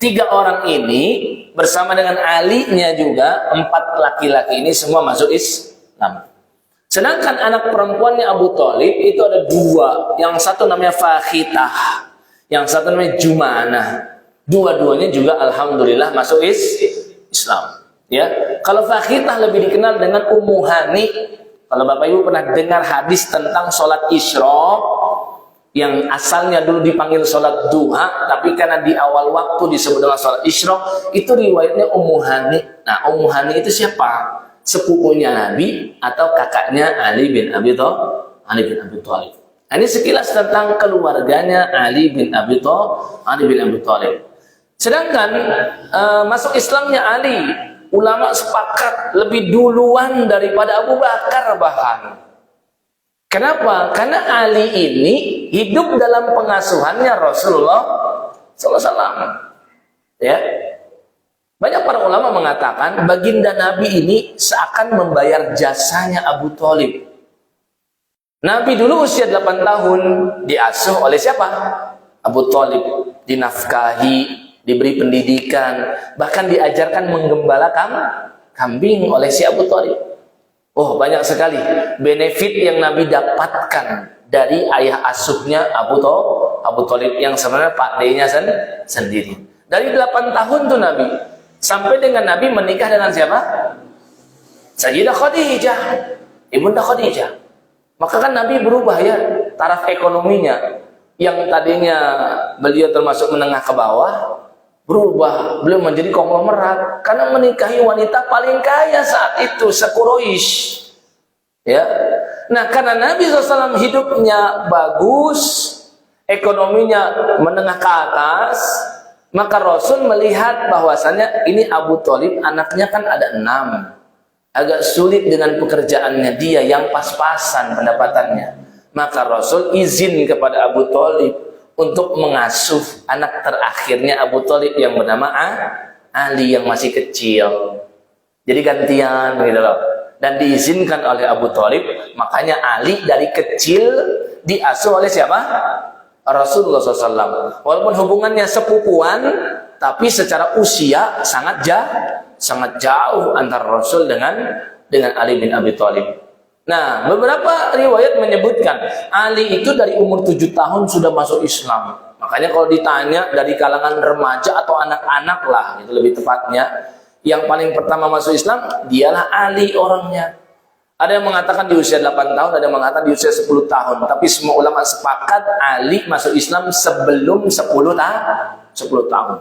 3 orang ini bersama dengan Ali-nya juga, 4 laki-laki ini semua masuk Islam. Sedangkan anak perempuannya Abu Thalib itu ada 2. Yang satu namanya Fakhitah, yang satu namanya Jumanah. Dua-duanya juga alhamdulillah masuk Islam. Ya, kalau Fakhitah lebih dikenal dengan Ummu Hani. Kalau Bapak Ibu pernah dengar hadis tentang sholat isyraq yang asalnya dulu dipanggil sholat duha, tapi karena di awal waktu disebut dengan sholat isyraq, itu riwayatnya Ummu Hani. Nah, Ummu Hani itu siapa? Sepupunya Nabi atau kakaknya Ali bin Abi Thalib. Nah, ini sekilas tentang keluarganya Ali bin Abi Thalib. Sedangkan masuk Islamnya Ali, ulama sepakat lebih duluan daripada Abu Bakar bahkan. Kenapa? Karena Ali ini hidup dalam pengasuhannya Rasulullah SAW. Ya, banyak para ulama mengatakan baginda Nabi ini seakan membayar jasanya Abu Thalib. Nabi dulu usia 8 tahun diasuh oleh siapa? Abu Thalib, dinafkahi, diberi pendidikan, bahkan diajarkan menggembala kambing oleh si Abu Thalib. Oh, banyak sekali benefit yang Nabi dapatkan dari ayah asuhnya Abu Thalib yang sebenarnya Pak D-nya sendiri. Dari 8 tahun tuh Nabi sampai dengan Nabi menikah dengan siapa? Sayyidah Khadijah, Ibunda Khadijah. Maka kan Nabi berubah ya taraf ekonominya, yang tadinya beliau termasuk menengah ke bawah, berubah beliau menjadi konglomerat karena menikahi wanita paling kaya saat itu se-Quraisy. Ya, nah karena Nabi SAW hidupnya bagus, ekonominya menengah ke atas, maka Rasul melihat bahwasannya ini Abu Thalib anaknya kan ada 6. Agak sulit dengan pekerjaannya dia yang pas-pasan pendapatannya. Maka Rasul izin kepada Abu Thalib untuk mengasuh anak terakhirnya Abu Thalib yang bernama Ali yang masih kecil. Jadi gantian gitu loh. Dan diizinkan oleh Abu Thalib, makanya Ali dari kecil diasuh oleh siapa? Rasulullah SAW. Walaupun hubungannya sepupuan, tapi secara usia sangat jauh antara Rasul dengan Ali bin Abi Thalib. Nah, beberapa riwayat menyebutkan Ali itu dari umur 7 tahun sudah masuk Islam. Makanya kalau ditanya dari kalangan remaja atau anak-anak lah, itu lebih tepatnya, yang paling pertama masuk Islam dialah Ali orangnya. Ada yang mengatakan di usia 8 tahun, ada yang mengatakan di usia 10 tahun. Tapi semua ulama sepakat Ali masuk Islam sebelum 10 tahun.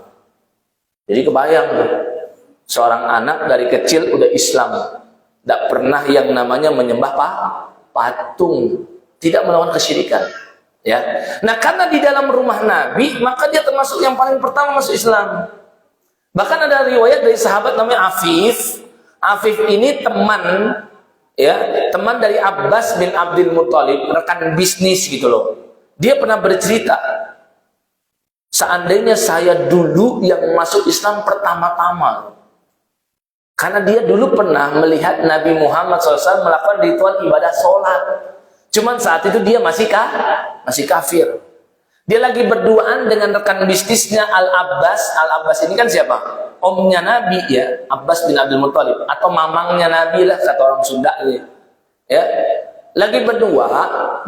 Jadi kebayang tuh, seorang anak dari kecil udah Islam. Tidak pernah yang namanya menyembah patung. Tidak melawan kesyirikan. Ya. Nah karena di dalam rumah Nabi, maka dia termasuk yang paling pertama masuk Islam. Bahkan ada riwayat dari sahabat namanya Afif. Afif ini teman dari Abbas bin Abdul Muthalib, rekan bisnis gitu loh. Dia pernah bercerita, seandainya saya dulu yang masuk Islam pertama-tama, karena dia dulu pernah melihat Nabi Muhammad SAW melakukan ritual ibadah sholat. Cuman saat itu dia masih kafir. Dia lagi berduaan dengan rekan bisnisnya Al-Abbas. Al-Abbas ini kan siapa? Omnya Nabi ya, Abbas bin Abdul Muthalib, atau mamangnya Nabi lah kata orang Sunda ini. Ya. Lagi berdua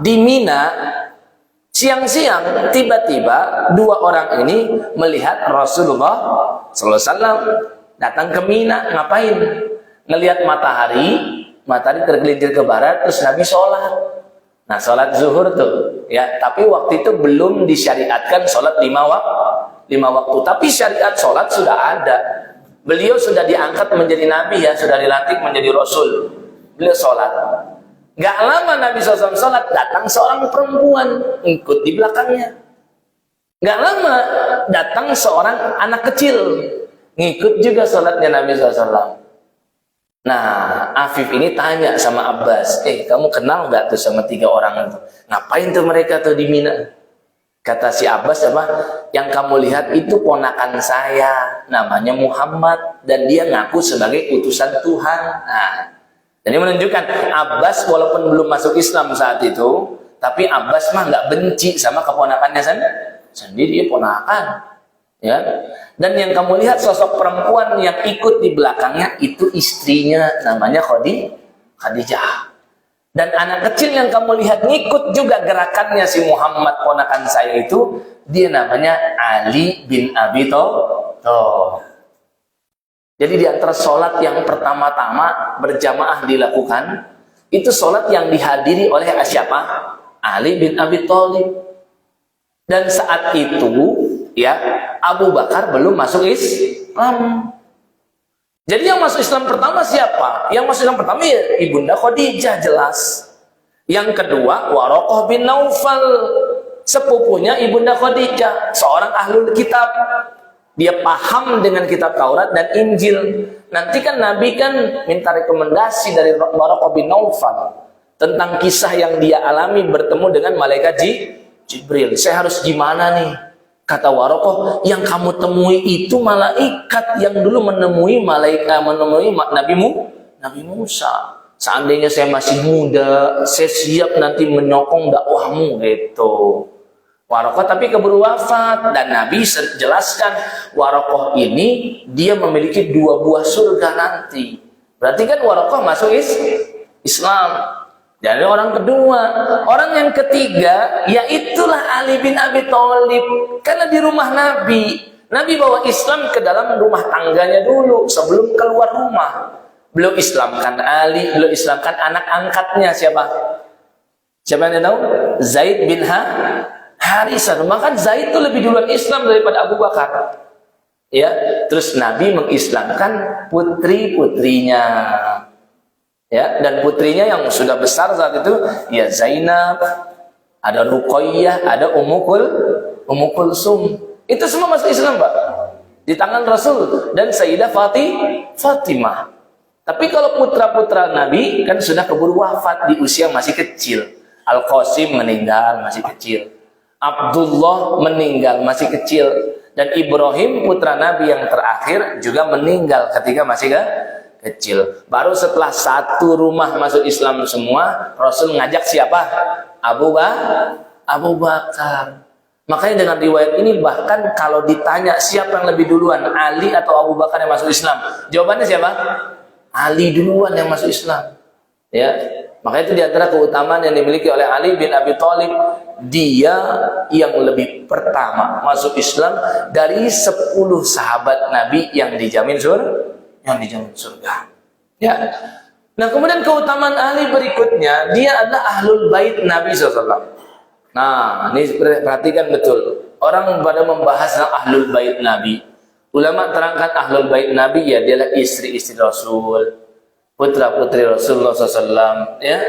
di Mina, siang-siang tiba-tiba dua orang ini melihat Rasulullah SAW datang ke Mina. Ngapain? Ngelihat matahari tergelincir ke barat, terus Nabi sholat. Nah, sholat zuhur tuh ya, tapi waktu itu belum disyariatkan sholat 5 waktu, tapi syariat sholat sudah ada. Beliau sudah diangkat menjadi Nabi ya, sudah dilantik menjadi Rasul. Beliau sholat. Gak lama Nabi SAW sholat, datang seorang perempuan ikut di belakangnya. Gak lama datang seorang anak kecil ngikut juga sholatnya Nabi SAW. Nah, Afif ini tanya sama Abbas, kamu kenal gak tuh sama 3 orang itu? Ngapain tuh mereka tuh di Mina? Kata si Abbas, apa? Yang kamu lihat itu ponakan saya, namanya Muhammad, dan dia ngaku sebagai utusan Tuhan. Nah, jadi menunjukkan Abbas walaupun belum masuk Islam saat itu, tapi Abbas mah nggak benci sama keponakannya sendiri, ponakan. Ya. Dan yang kamu lihat sosok perempuan yang ikut di belakangnya itu istrinya, namanya Khadijah. Dan anak kecil yang kamu lihat ngikut juga gerakannya si Muhammad ponakan saya itu, dia namanya Ali bin Abi Thalib. Jadi di antara sholat yang pertama-tama berjamaah dilakukan, itu sholat yang dihadiri oleh siapa? Ali bin Abi Thalib. Dan saat itu, ya, Abu Bakar belum masuk Islam. Jadi yang masuk Islam pertama siapa? Yang masuk Islam pertama ya Ibunda Khadijah, jelas. Yang kedua, Waraqah bin Naufal, sepupunya Ibunda Khadijah, seorang ahlul kitab. Dia paham dengan kitab Taurat dan Injil. Nanti kan Nabi kan minta rekomendasi dari Waraqah bin Naufal tentang kisah yang dia alami bertemu dengan malaikat Jibril. Saya harus gimana nih? Kata Waraqah, yang kamu temui itu malaikat yang dulu menemui Nabi Musa. Seandainya saya masih muda, saya siap nanti menyokong dakwahmu, gitu. Waraqah tapi keburu wafat, dan Nabi jelaskan Waraqah ini dia memiliki 2 buah surga nanti. Berarti kan Waraqah masuk Islam. Jadi orang kedua, orang yang ketiga, yaitulah Ali bin Abi Thalib. Karena di rumah Nabi bawa Islam ke dalam rumah tangganya dulu sebelum keluar rumah. Beliau Islamkan Ali, beliau Islamkan anak angkatnya siapa? Siapa yang tahu? Zaid bin Harisah. Maka Zaid itu lebih duluan Islam daripada Abu Bakar. Ya, terus Nabi mengislamkan putri-putrinya. Ya, dan putrinya yang sudah besar saat itu ya Zainab, ada Ruqayyah, ada Ummu Kulsum. Itu semua masuk Islam, Pak. Di tangan Rasul dan Sayyidah Fatimah. Tapi kalau putra-putra Nabi kan sudah keburu wafat di usia masih kecil. Al-Qasim meninggal masih kecil. Abdullah meninggal masih kecil, dan Ibrahim putra Nabi yang terakhir juga meninggal ketika masih kecil. Baru setelah satu rumah masuk Islam semua, Rasul ngajak siapa? Abu Bakar. Makanya dengan riwayat ini bahkan kalau ditanya siapa yang lebih duluan, Ali atau Abu Bakar yang masuk Islam, jawabannya siapa? Ali duluan yang masuk Islam. Ya, makanya itu diantara keutamaan yang dimiliki oleh Ali bin Abi Thalib. Dia yang lebih pertama masuk Islam dari 10 sahabat Nabi yang dijamin surga. Ya. Nah, kemudian keutamaan Ali berikutnya, dia adalah ahlul bait Nabi SAW. Nah, ini perhatikan betul. Orang pada membahas ahlul bait Nabi. Ulama terangkan ahlul bait Nabi ya adalah istri-istri Rasul, putra-putri Rasulullah SAW, ya.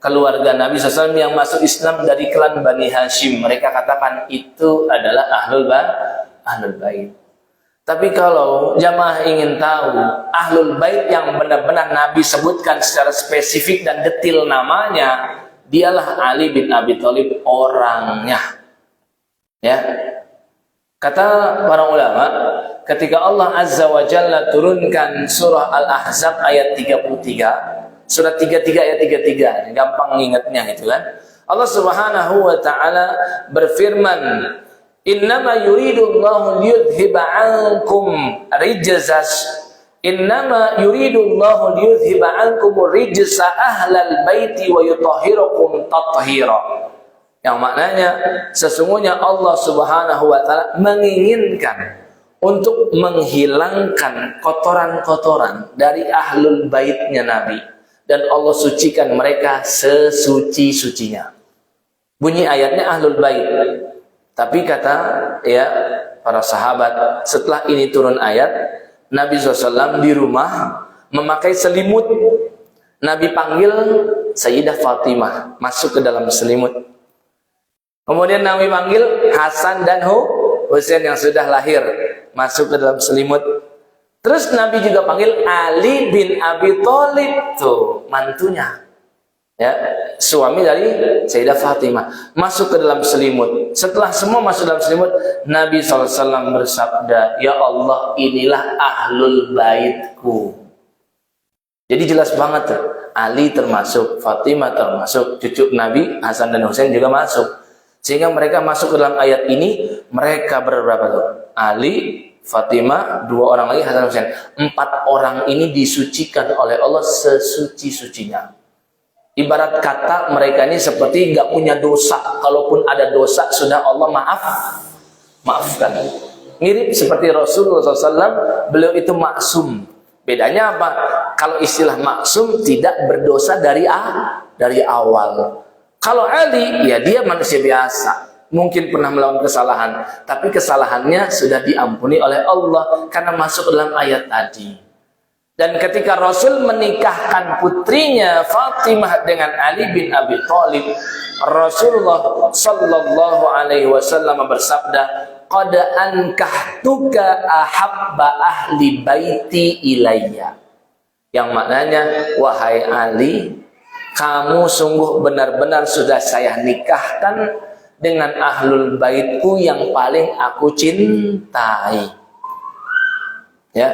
Keluarga Nabi SAW yang masuk Islam dari klan Bani Hashim. Mereka katakan itu adalah ahlul bait. Tapi kalau jamaah ingin tahu ahlul bait yang benar-benar Nabi sebutkan secara spesifik dan detail namanya, dialah Ali bin Abi Thalib orangnya. Ya. Kata para ulama, ketika Allah Azza wa Jalla turunkan surah Al-Ahzab ayat 33, surat 33 ayat 33, gampang ingatnya itu kan. Allah Subhanahu wa taala berfirman, "Innama yuridullahu liyudhhiba 'ankum rijzas innama yuridullahu liyudhhiba 'ankum rijsa ahlal baiti wa yutahhirakum tathhira." Yang maknanya sesungguhnya Allah Subhanahu wa taala menginginkan untuk menghilangkan kotoran-kotoran dari ahlul baitnya Nabi, dan Allah sucikan mereka sesuci-sucinya. Bunyi ayatnya ahlul bait. Tapi kata ya para sahabat, setelah ini turun ayat, Nabi SAW di rumah memakai selimut. Nabi panggil Sayyidah Fatimah masuk ke dalam selimut. Kemudian Nabi panggil Hasan dan Husain yang sudah lahir masuk ke dalam selimut. Terus Nabi juga panggil Ali bin Abi Thalib, tuh mantunya, ya, suami dari Sayyidah Fatimah, masuk ke dalam selimut. Setelah semua masuk dalam selimut, Nabi SAW bersabda, "Ya Allah, inilah ahlul baitku." Jadi jelas banget tuh, Ali termasuk, Fatimah termasuk, cucu Nabi Hasan dan Husain juga masuk. Sehingga mereka masuk ke dalam ayat ini, mereka berberapa tuh? Ali, Fatimah, 2 orang lagi Hasan Husain. 4 orang ini disucikan oleh Allah sesuci-sucinya. Ibarat kata mereka ini seperti nggak punya dosa. Kalaupun ada dosa sudah Allah maafkan. Mirip seperti Rasulullah SAW, beliau itu maksum, Bedanya apa? Kalau istilah maksum tidak berdosa dari awal. Kalau Ali, ya dia manusia biasa. Mungkin pernah melakukan kesalahan, tapi kesalahannya sudah diampuni oleh Allah karena masuk dalam ayat tadi. Dan ketika Rasul menikahkan putrinya Fatimah dengan Ali bin Abi Thalib, Rasulullah sallallahu alaihi wasallam bersabda, "Qad ankahtuka ahabba ahli baiti ilayya." Yang maknanya, wahai Ali, kamu sungguh benar-benar sudah saya nikahkan dengan ahlul baitku yang paling aku cintai. Ya,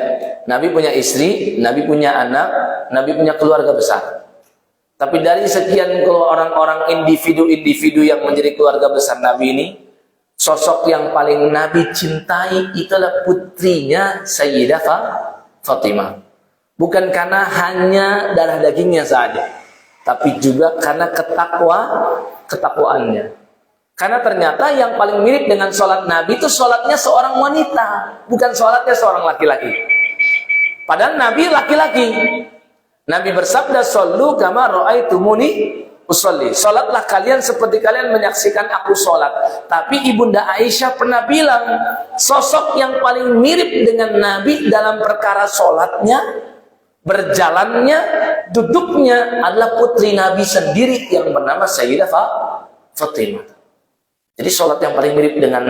Nabi punya istri, Nabi punya anak, Nabi punya keluarga besar. Tapi dari sekian orang-orang individu-individu yang menjadi keluarga besar Nabi ini, sosok yang paling Nabi cintai itulah putrinya Sayyidah Fatimah. Bukan karena hanya darah dagingnya saja, tapi juga karena ketakwaannya. Karena ternyata yang paling mirip dengan sholat Nabi itu sholatnya seorang wanita, bukan sholatnya seorang laki-laki. Padahal Nabi laki-laki. Nabi bersabda, "Shollu kama ra'aitumuni usolli." Sholatlah kalian seperti kalian menyaksikan aku sholat. Tapi Ibunda Aisyah pernah bilang, sosok yang paling mirip dengan Nabi dalam perkara sholatnya, berjalannya, duduknya adalah putri Nabi sendiri yang bernama Sayyidah Fatimah. Jadi sholat yang paling mirip dengan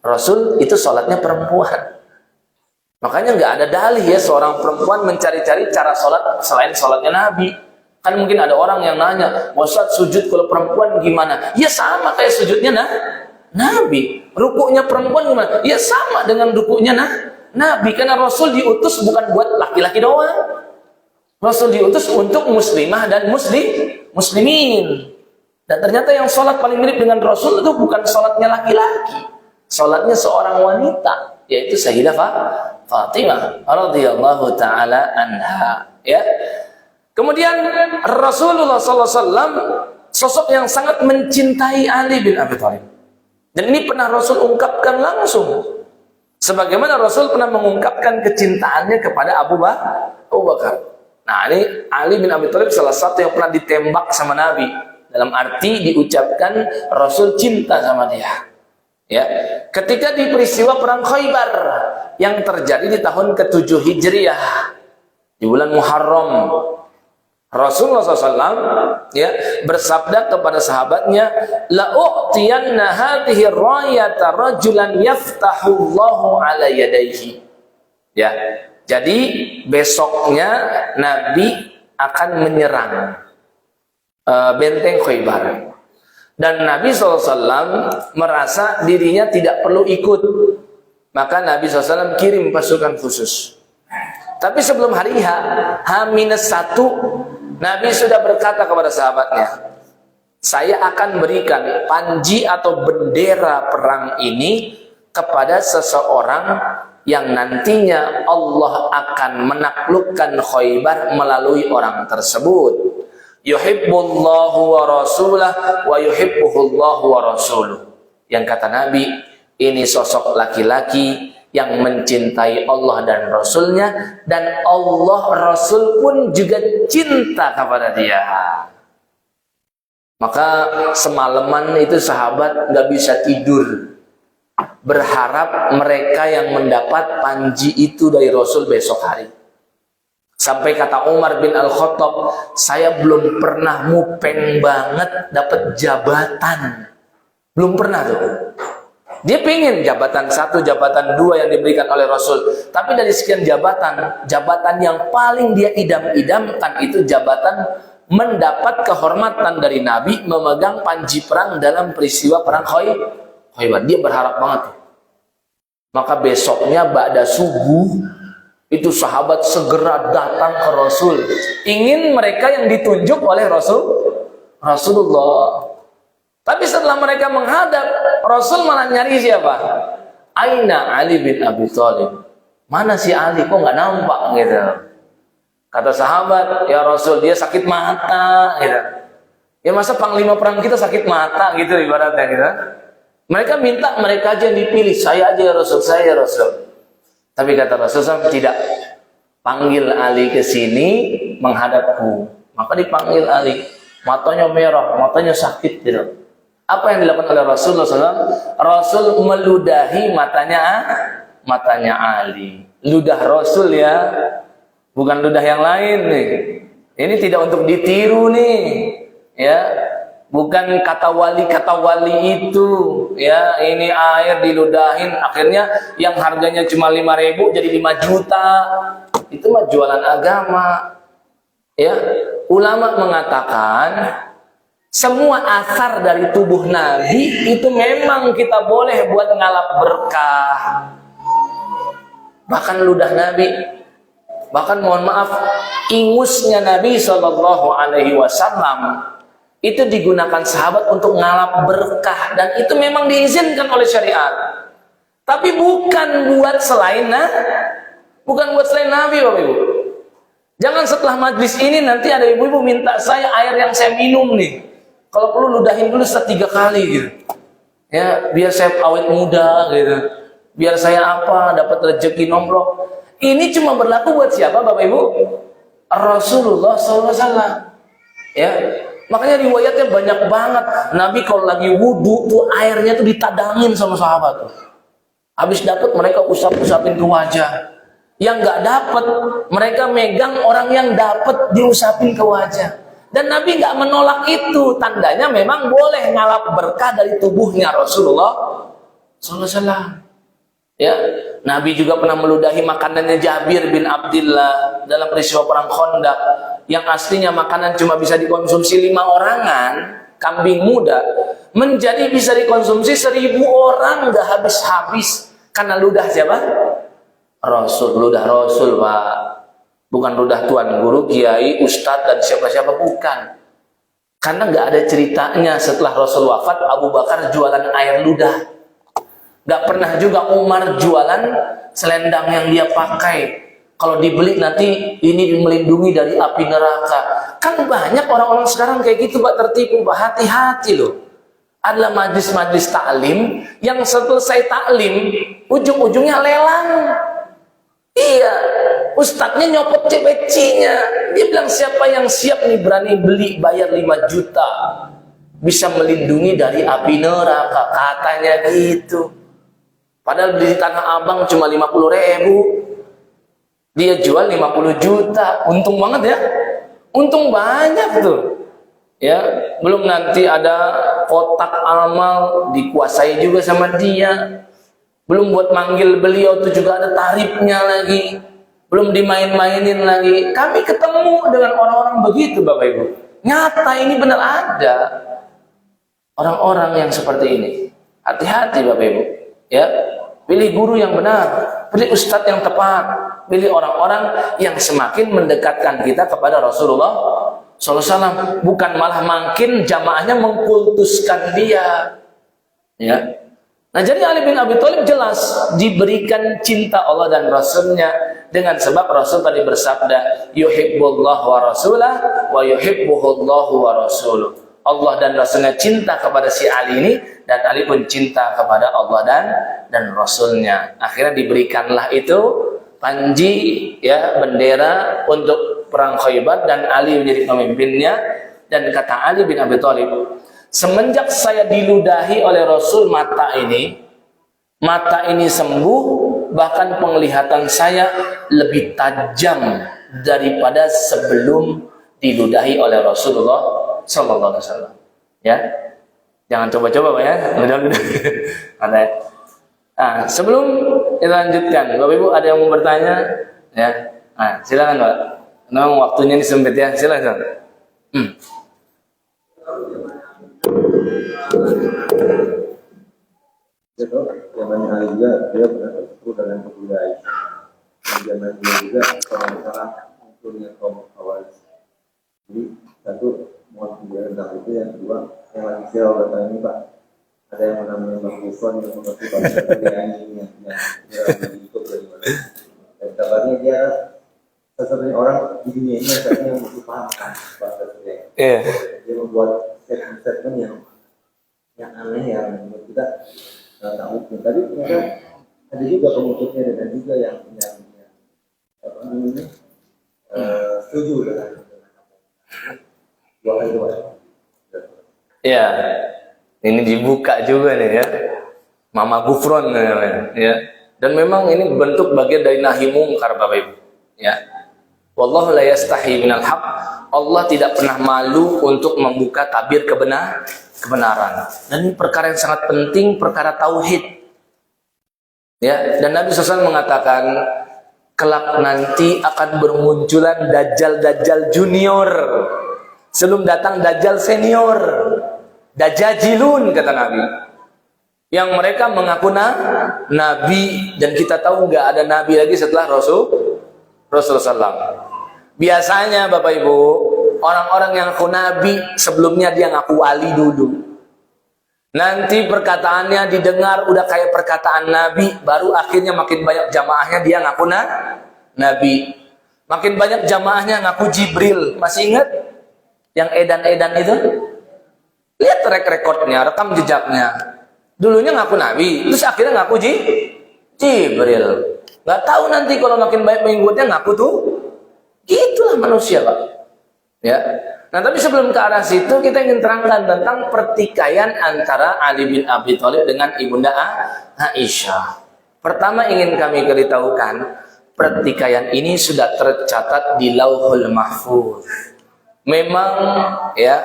Rasul itu sholatnya perempuan. Makanya nggak ada dalih ya seorang perempuan mencari-cari cara sholat selain sholatnya Nabi. Kan mungkin ada orang yang nanya, Ustaz sujud kalau perempuan gimana? Ya sama kayak sujudnya Nabi. Rukuknya perempuan gimana? Ya sama dengan rukuknya Nabi. Karena Rasul diutus bukan buat laki-laki doang. Rasul diutus untuk muslimah dan muslimin. Dan ternyata yang sholat paling mirip dengan Rasul itu bukan sholatnya laki-laki, sholatnya seorang wanita, yaitu Sayyidah Fatimah radhiyallahu taala anha. Ya. Kemudian Rasulullah SAW sosok yang sangat mencintai Ali bin Abi Thalib. Dan ini pernah Rasul ungkapkan langsung. Sebagaimana Rasul pernah mengungkapkan kecintaannya kepada Abu Bakar. Nah, ini Ali bin Abi Thalib salah satu yang pernah ditembak sama Nabi. Dalam arti diucapkan Rasul cinta sama dia. Ya, ketika di peristiwa perang Khaybar yang terjadi di tahun ke-7 Hijriah di bulan Muharram, Rasulullah SAW ya bersabda kepada sahabatnya, "La u'tiyanna hadhihi rayata rajulan yaftahullahu ala yadayhi." Ya, jadi besoknya Nabi akan menyerang benteng Khaybar. Dan Nabi SAW merasa dirinya tidak perlu ikut. Maka Nabi SAW kirim pasukan khusus. Tapi sebelum hari H-1, Nabi sudah berkata kepada sahabatnya, "Saya akan berikan panji atau bendera perang ini kepada seseorang yang nantinya Allah akan menaklukkan Khaybar melalui orang tersebut. Yuhibbullahu wa rasulah wa yuhibbuhullahu wa rasuluh." Yang kata Nabi, ini sosok laki-laki yang mencintai Allah dan Rasulnya, dan Allah Rasul pun juga cinta kepada dia. Maka semalaman itu sahabat nggak bisa tidur, berharap mereka yang mendapat panji itu dari Rasul besok hari. Sampai kata Umar bin Al-Khattab, "Saya belum pernah mupeng banget dapat jabatan." Belum pernah tuh. Dia pengen jabatan 1, jabatan 2 yang diberikan oleh Rasul. Tapi dari sekian jabatan, jabatan yang paling dia idam-idamkan itu jabatan mendapat kehormatan dari Nabi memegang panji perang dalam peristiwa perang Khaybar. Dia berharap banget. Maka besoknya ba'da subuh itu sahabat segera datang ke Rasul, ingin mereka yang ditunjuk oleh Rasulullah. Tapi setelah mereka menghadap, Rasul malah nyari siapa? Aina Ali bin Abi Thalib. Mana si Ali, kok nggak nampak gitu. Kata sahabat, "Ya Rasul, dia sakit mata gitu." Ya masa panglima perang kita sakit mata gitu ibaratnya gitu. Mereka minta mereka aja yang dipilih, "Saya aja ya Rasul, saya ya Rasul." Tapi kata Rasulullah, "Tidak. panggil Ali ke sini menghadapku. Maka dipanggil Ali, matanya merah, matanya sakit gitu. Apa yang dilakukan oleh Rasulullah SAW? Rasul meludahi matanya Ali. Ludah Rasul ya, bukan ludah yang lain nih. Ini tidak untuk ditiru nih, ya. Bukan kata wali itu, ya. Ini air diludahin, akhirnya yang harganya cuma 5.000 jadi 5 juta. Itu mah jualan agama. Ya, ulama mengatakan semua asar dari tubuh Nabi itu memang kita boleh buat ngalap berkah. Bahkan ludah Nabi, bahkan mohon maaf, ingusnya Nabi SAW itu digunakan sahabat untuk ngalap berkah, dan itu memang diizinkan oleh syariat. Tapi bukan buat selain Nabi, Bapak Ibu. Jangan setelah majlis ini nanti ada ibu-ibu minta saya air yang saya minum nih, kalau perlu ludahin dulu 3 kali gitu. Ya, biar saya awet muda gitu. Biar saya dapat rezeki nomplok. Ini cuma berlaku buat siapa, Bapak Ibu? Rasulullah SAW. Ya, makanya riwayatnya banyak banget. Nabi kalau lagi wudhu tuh airnya tuh ditadangin sama sahabat tuh. Habis dapat mereka usap-usapin ke wajah. Yang nggak dapat, mereka megang orang yang dapat diusapin ke wajah. Dan Nabi nggak menolak itu. Tandanya memang boleh ngalap berkah dari tubuhnya Rasulullah SAW. Ya, Nabi juga pernah meludahi makanannya Jabir bin Abdullah dalam peristiwa perang Khandaq, yang aslinya makanan cuma bisa dikonsumsi 5 orangan, kambing muda, menjadi bisa dikonsumsi 1.000 orang, nggak habis-habis karena ludah siapa? Rasul, ludah Rasul, Pak. Bukan ludah tuan guru, kiai, ustadz, dan siapa-siapa, bukan. Karena nggak ada ceritanya setelah Rasul wafat, Abu Bakar jualan air ludah. Nggak pernah juga Umar jualan selendang yang dia pakai. Kalau dibeli nanti ini melindungi dari api neraka. Kan banyak orang-orang sekarang kayak gitu, Pak, tertipu, Pak. Hati-hati loh. Adalah majlis-majlis taklim yang selesai taklim, ujung-ujungnya lelang. Iya, ustadznya nyopot CPC-nya. Dia bilang, siapa yang siap nih berani beli, bayar 5 juta, bisa melindungi dari api neraka, katanya gitu. Padahal beli Tanah Abang cuma 50.000, dia jual 50 juta. Untung banget ya, untung banyak tuh. Ya, belum nanti ada kotak amal dikuasai juga sama dia. Belum buat manggil beliau tuh juga ada tarifnya lagi. Belum dimain-mainin lagi. Kami ketemu dengan orang-orang begitu, Bapak Ibu. Nyata ini benar ada orang-orang yang seperti ini. Hati-hati, Bapak Ibu. Ya, pilih guru yang benar, pilih ustadz yang tepat, pilih orang-orang yang semakin mendekatkan kita kepada Rasulullah SAW. Bukan malah makin jamaahnya mengkultuskan dia. Ya. Nah, jadi Ali bin Abi Thalib jelas diberikan cinta Allah dan Rasulnya, dengan sebab Rasul tadi bersabda, yuhibbullah wa rasulah wa yuhibbuhullahu wa rasuluh. Allah dan Rasulnya cinta kepada si Ali ini, dan Ali pun cinta kepada Allah dan Rasulnya. Akhirnya diberikanlah itu panji, ya, bendera untuk perang Khaybar, dan Ali menjadi pemimpinnya. Dan kata Ali bin Abi Thalib, semenjak saya diludahi oleh Rasul mata ini sembuh, bahkan penglihatan saya lebih tajam daripada sebelum diludahi oleh Rasulullah SAW. Ya, jangan coba-coba, Pak, ya. Nah, sebelum kita lanjutkan, Bapak Ibu ada yang mau bertanya? Ya, nah, silakan, Pak. Memang waktunya ini sempit ya, silakan. Zaman Ali juga dia pernah terpukul dengan kebudayaan. Zaman dia juga kalau misalnya munculnya kaum Khawarij. Jadi satu mau tentang itu, yang kedua yang lagi viral belakangan ini, Pak, ada yang namanya Bang Rifon yang mengerti bahasa kebudayaan yang viral di YouTube dari mana. Dan kabarnya dia satu-satunya orang di dunia ini yang mesti paham kan bahasa kebudayaan. Dia membuat statement yang aneh, yang menurut kita tak mungkin. Tapi ternyata ada juga pengikutnya, dan juga yang ini setuju dengan dua kali doa. Ya, ini dibuka juga nih ya, Mama Gufron namanya, ya. Dan memang ini bentuk bagian dari nahi mungkar, Bapak Ibu. Ya, wallahu la yastahi minal haq. Allah tidak pernah malu untuk membuka tabir kebenaran. Dan ini perkara yang sangat penting, perkara tauhid. Ya, dan Nabi SAW mengatakan kelak nanti akan bermunculan dajjal junior sebelum datang dajjal senior. Dajjajilun kata Nabi, yang mereka mengaku nabi, dan kita tahu nggak ada nabi lagi setelah Rasulullah SAW. Biasanya Bapak Ibu, orang-orang yang ngaku nabi sebelumnya dia ngaku wali dulu. Nanti perkataannya didengar udah kayak perkataan nabi, baru akhirnya makin banyak jamaahnya dia ngaku nabi. Makin banyak jamaahnya ngaku Jibril. Masih ingat yang edan-edan itu? Lihat track recordnya, rekam jejaknya. Dulunya ngaku nabi, terus akhirnya ngaku Jibril. Gak tahu nanti kalau makin baik mengikutnya ngaku tuh. Gitulah manusia, Pak. Ya. Nah, tapi sebelum ke arah situ kita ingin terangkan tentang pertikaian antara Ali bin Abi Thalib dengan Ibunda Aisyah. Pertama ingin kami beritahukan, pertikaian ini sudah tercatat di Lauhul Mahfuz. Memang ya,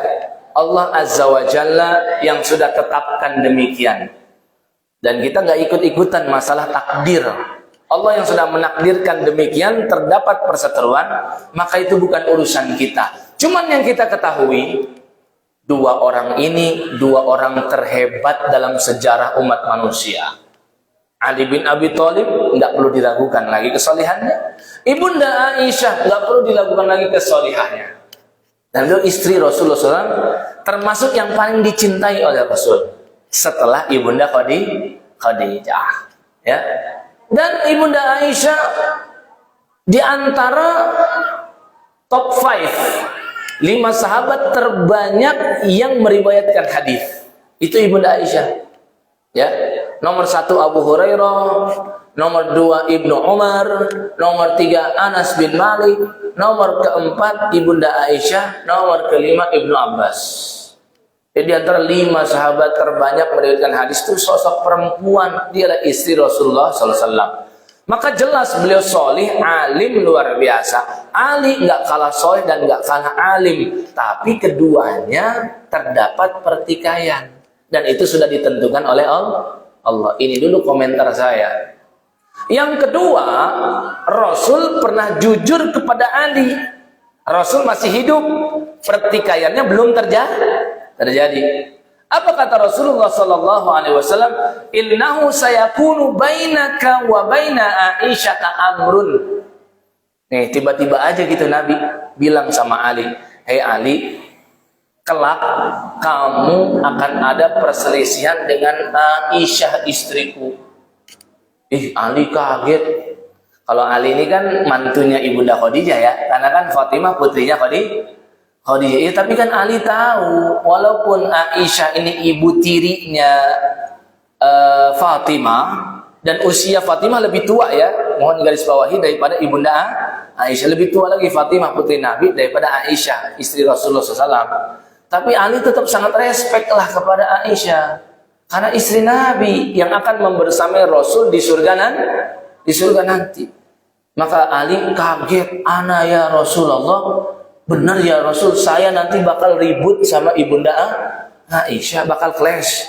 Allah Azza wa Jalla yang sudah tetapkan demikian. Dan kita nggak ikut-ikutan masalah takdir. Allah yang sudah menakdirkan demikian, terdapat perseteruan, maka itu bukan urusan kita. Cuman yang kita ketahui, dua orang ini, dua orang terhebat dalam sejarah umat manusia. Ali bin Abi Thalib nggak perlu diragukan lagi kesolihannya. Ibunda Aisyah nggak perlu diragukan lagi kesolihannya. Dan beliau istri Rasulullah SAW, termasuk yang paling dicintai oleh Rasul setelah Ibunda Khadijah. Ya. Dan Ibunda Aisyah di antara top 5 sahabat terbanyak yang meriwayatkan hadis. Itu Ibunda Aisyah. Ya. Nomor 1 Abu Hurairah, nomor 2 Ibnu Umar, nomor 3 Anas bin Malik, nomor keempat Ibunda Aisyah, nomor kelima Ibnu Abbas. Jadi antara 5 sahabat terbanyak meriwayatkan hadis itu sosok perempuan, dia adalah istri Rasulullah SAW. Maka jelas beliau solih, alim luar biasa. Ali nggak kalah solih dan nggak kalah alim, tapi keduanya terdapat pertikaian, dan itu sudah ditentukan oleh Allah. Ini dulu komentar saya. Yang kedua, Rasul pernah jujur kepada Ali. Rasul masih hidup, pertikaiannya belum terjadi. Apa kata Rasulullah sallallahu alaihi wasallam? Innahu sayakunu bainaka wa baina Aisyah amrun. Nih, tiba-tiba aja gitu Nabi bilang sama Ali, "Hei Ali, kelak kamu akan ada perselisihan dengan Aisyah istriku." Ali kaget. Kalau Ali ini kan mantunya Ibunda Khadijah ya, karena kan Fatimah putrinya Khadijah. Ya, tapi kan Ali tahu, walaupun Aisyah ini ibu tirinya Fatimah, dan usia Fatimah lebih tua ya, mohon garis bawahi, daripada Ibunda Aisyah. Lebih tua lagi Fatimah putri Nabi daripada Aisyah istri Rasulullah SAW. Tapi Ali tetap sangat respect lah kepada Aisyah, karena istri Nabi yang akan membersamai Rasul di surga nanti. Maka Ali kaget, "Ana ya Rasulullah, benar ya Rasul, saya nanti bakal ribut sama Ibunda Aisyah, bakal clash."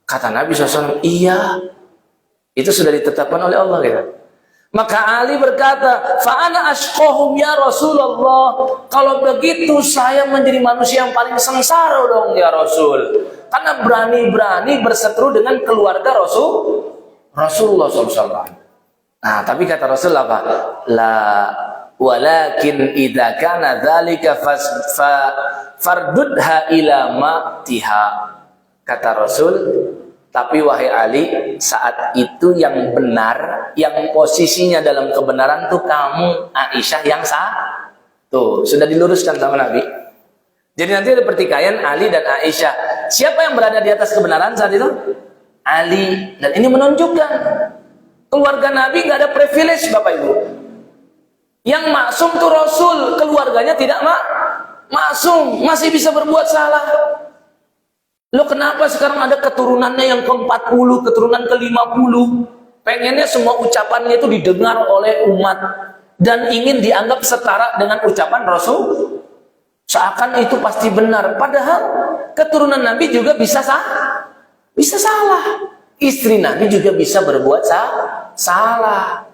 Kata Nabi SAW, "Iya, itu sudah ditetapkan oleh Allah." Gitu. Maka Ali berkata, "Fa'ana ashqahum ya Rasulullah, kalau begitu saya menjadi manusia yang paling sengsara dong ya Rasul, karena berani-berani berseteru dengan keluarga Rasulullah SAW." Nah, tapi kata Rasul apa? Walakin idza kana dzalika fardudha ila ma'tiha. Kata Rasul, tapi wahai Ali, saat itu yang benar, yang posisinya dalam kebenaran tuh kamu, Aisyah yang sah. Tuh, sudah diluruskan sama Nabi. Jadi nanti ada pertikaian Ali dan Aisyah. Siapa yang berada di atas kebenaran saat itu? Ali. Dan ini menunjukkan keluarga Nabi nggak ada privilege, Bapak Ibu. Yang maksum tuh Rasul, keluarganya tidak maksum, masih bisa berbuat salah. Lo kenapa sekarang ada keturunannya yang ke-40, keturunan ke-50? Pengennya semua ucapannya itu didengar oleh umat dan ingin dianggap setara dengan ucapan Rasul. Seakan itu pasti benar, padahal keturunan Nabi juga bisa salah. Istri Nabi juga bisa berbuat salah.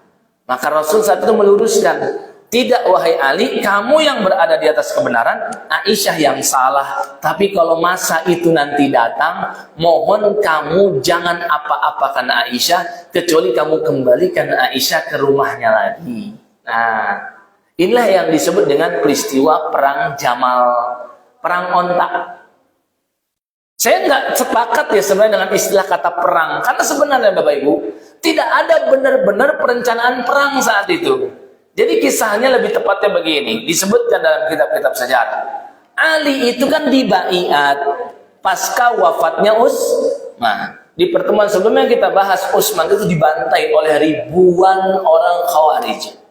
Maka Rasul saat itu meluruskan, tidak wahai Ali, kamu yang berada di atas kebenaran, Aisyah yang salah. Tapi kalau masa itu nanti datang, mohon kamu jangan apa-apakan Aisyah, kecuali kamu kembalikan Aisyah ke rumahnya lagi. Nah, inilah yang disebut dengan peristiwa perang Jamal, perang ontak. Saya nggak sepakat ya sebenarnya dengan istilah kata perang, karena sebenarnya Bapak Ibu tidak ada benar-benar perencanaan perang saat itu. Jadi kisahnya lebih tepatnya begini, disebutkan dalam kitab-kitab sejarah. Ali itu kan dibaiat pasca wafatnya Utsman. Di pertemuan sebelumnya kita bahas Utsman itu dibantai oleh ribuan orang Khawarij.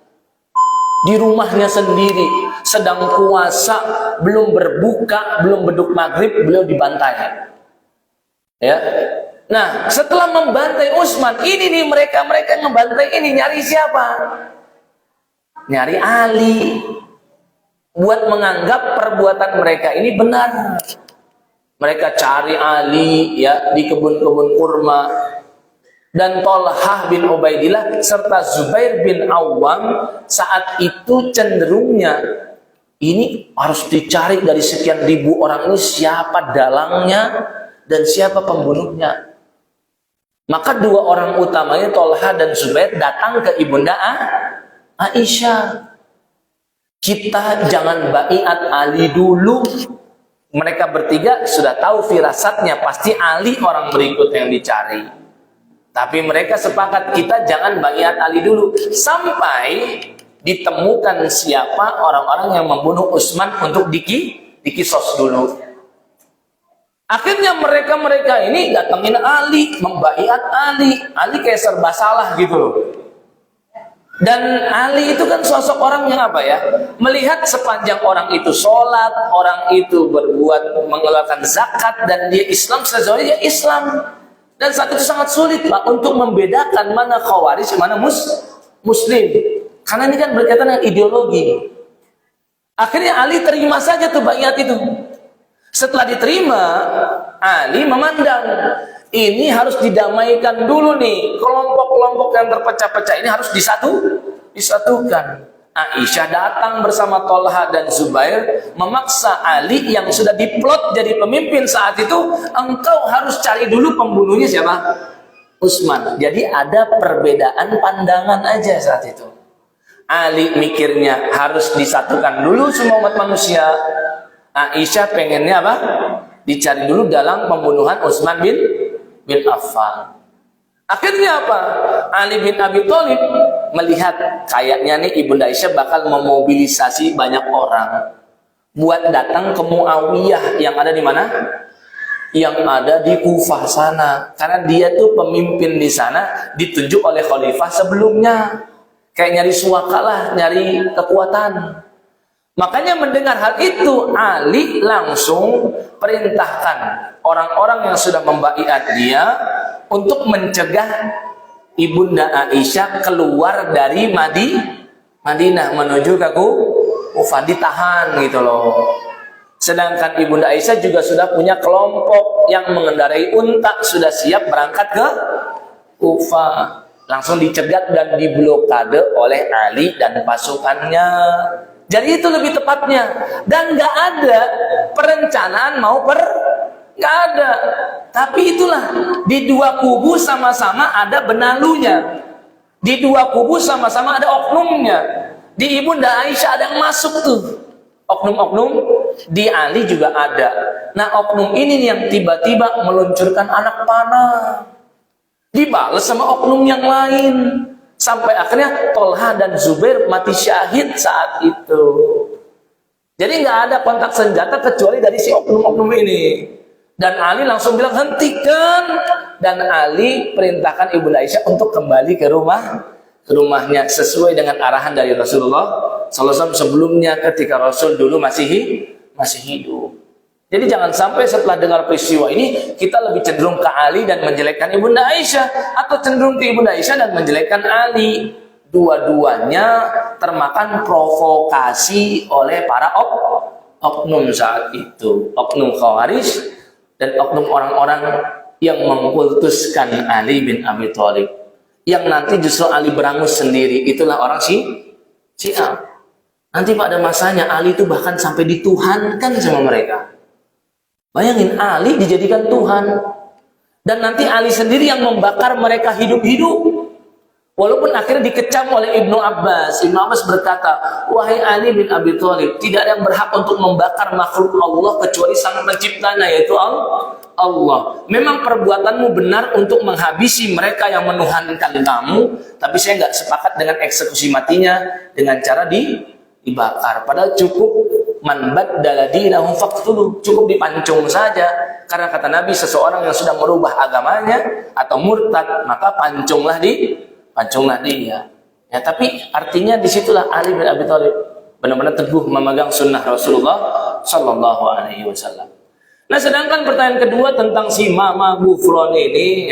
Di rumahnya sendiri, sedang puasa, belum berbuka, belum beduk maghrib, beliau dibantai. Ya. Nah, setelah membantai Utsman, ini nih mereka yang membantai ini nyari siapa? Nyari Ali. Buat menganggap perbuatan mereka ini benar. Mereka cari Ali ya di kebun-kebun kurma. Dan Tolhah bin Ubaidillah serta Zubair bin Awam saat itu cenderungnya ini harus dicari dari sekian ribu orang ini siapa dalangnya dan siapa pembunuhnya. Maka dua orang utamanya Tolhah dan Zubair datang ke ibunda Aisyah. Kita jangan baiat Ali dulu. Mereka bertiga sudah tahu firasatnya pasti Ali orang berikut yang dicari. Tapi mereka sepakat kita jangan baiat Ali dulu sampai ditemukan siapa orang-orang yang membunuh Utsman untuk dikisos dulu. Akhirnya mereka ini datangin Ali, membaiat Ali. Ali kayak serba salah gitu loh. Dan Ali itu kan sosok orang yang apa ya? Melihat sepanjang orang itu sholat, orang itu berbuat mengeluarkan zakat dan dia Islam, sejauhnya dia Islam. Dan saat itu sangat sulit Pak untuk membedakan mana Khawarij, mana Muslim. Karena ini kan berkaitan dengan ideologi. Akhirnya Ali terima saja tuh baiat itu. Setelah diterima, Ali memandang ini harus didamaikan dulu nih. Kelompok-kelompok yang terpecah-pecah ini harus disatukan. Aisyah datang bersama Tolhah dan Zubair memaksa Ali yang sudah diplot jadi pemimpin saat itu, engkau harus cari dulu pembunuhnya siapa? Utsman. Jadi ada perbedaan pandangan aja saat itu. Ali mikirnya harus disatukan dulu semua umat manusia. Aisyah pengennya apa? Dicari dulu dalam pembunuhan Utsman bin Affan. Akhirnya apa? Ali bin Abi Thalib melihat kayaknya nih Ibunda Aisyah bakal memobilisasi banyak orang buat datang ke Muawiyah yang ada di mana? Yang ada di Kufah sana. Karena dia tuh pemimpin di sana ditunjuk oleh khalifah sebelumnya. Kayak nyari suaka lah, nyari kekuatan. Makanya mendengar hal itu, Ali langsung perintahkan orang-orang yang sudah membaiat dia untuk mencegah Ibunda Aisyah keluar dari Madinah menuju ke Kufah, ditahan gitu loh. Sedangkan Ibunda Aisyah juga sudah punya kelompok yang mengendarai unta, sudah siap berangkat ke Kufah. Langsung dicegat dan diblokade oleh Ali dan pasukannya. Jadi itu lebih tepatnya. Dan nggak ada perencanaan nggak ada. Tapi itulah, di dua kubu sama-sama ada benalunya. Di dua kubu sama-sama ada oknumnya. Di Ibunda Aisyah ada yang masuk tuh. Oknum-oknum, di Ali juga ada. Nah oknum ini yang tiba-tiba meluncurkan anak panah. Dibalas sama oknum yang lain. Sampai akhirnya Tolhah dan Zubair mati syahid saat itu. Jadi nggak ada kontak senjata kecuali dari si oknum-oknum ini. Dan Ali langsung bilang hentikan. Dan Ali perintahkan Ibunda Aisyah untuk kembali ke rumahnya sesuai dengan arahan dari Rasulullah SAW sebelumnya ketika Rasul dulu masih hidup. Jadi jangan sampai setelah dengar peristiwa ini kita lebih cenderung ke Ali dan menjelekkan Ibunda Aisyah, atau cenderung ke Ibunda Aisyah dan menjelekkan Ali. Dua-duanya termakan provokasi oleh para oknum saat itu, oknum Khawarij dan oknum orang-orang yang mengkultuskan Ali bin Abi Thalib, yang nanti justru Ali berangus sendiri. Itulah orang Syiah. Nanti pada masanya Ali itu bahkan sampai dituhankan sama mereka. Bayangin, Ali dijadikan Tuhan, dan nanti Ali sendiri yang membakar mereka hidup-hidup. Walaupun akhirnya dikecam oleh Ibnu Abbas. Ibnu Abbas berkata, wahai Ali bin Abi Thalib, tidak ada yang berhak untuk membakar makhluk Allah kecuali sang penciptanya, yaitu Allah. Memang perbuatanmu benar untuk menghabisi mereka yang menuhankan kamu, tapi saya nggak sepakat dengan eksekusi matinya dengan cara dibakar. Padahal cukup man baddala dinahum faqtuluh, cukup dipancung saja. Karena kata Nabi, seseorang yang sudah merubah agamanya atau murtad, maka pancunglah dia. Ya, tapi artinya disitulah Ali bin Abi Thalib benar-benar teguh memegang sunnah Rasulullah Shallallahu Alaihi Wasallam. Nah, sedangkan pertanyaan kedua tentang si Mama Gufron ini,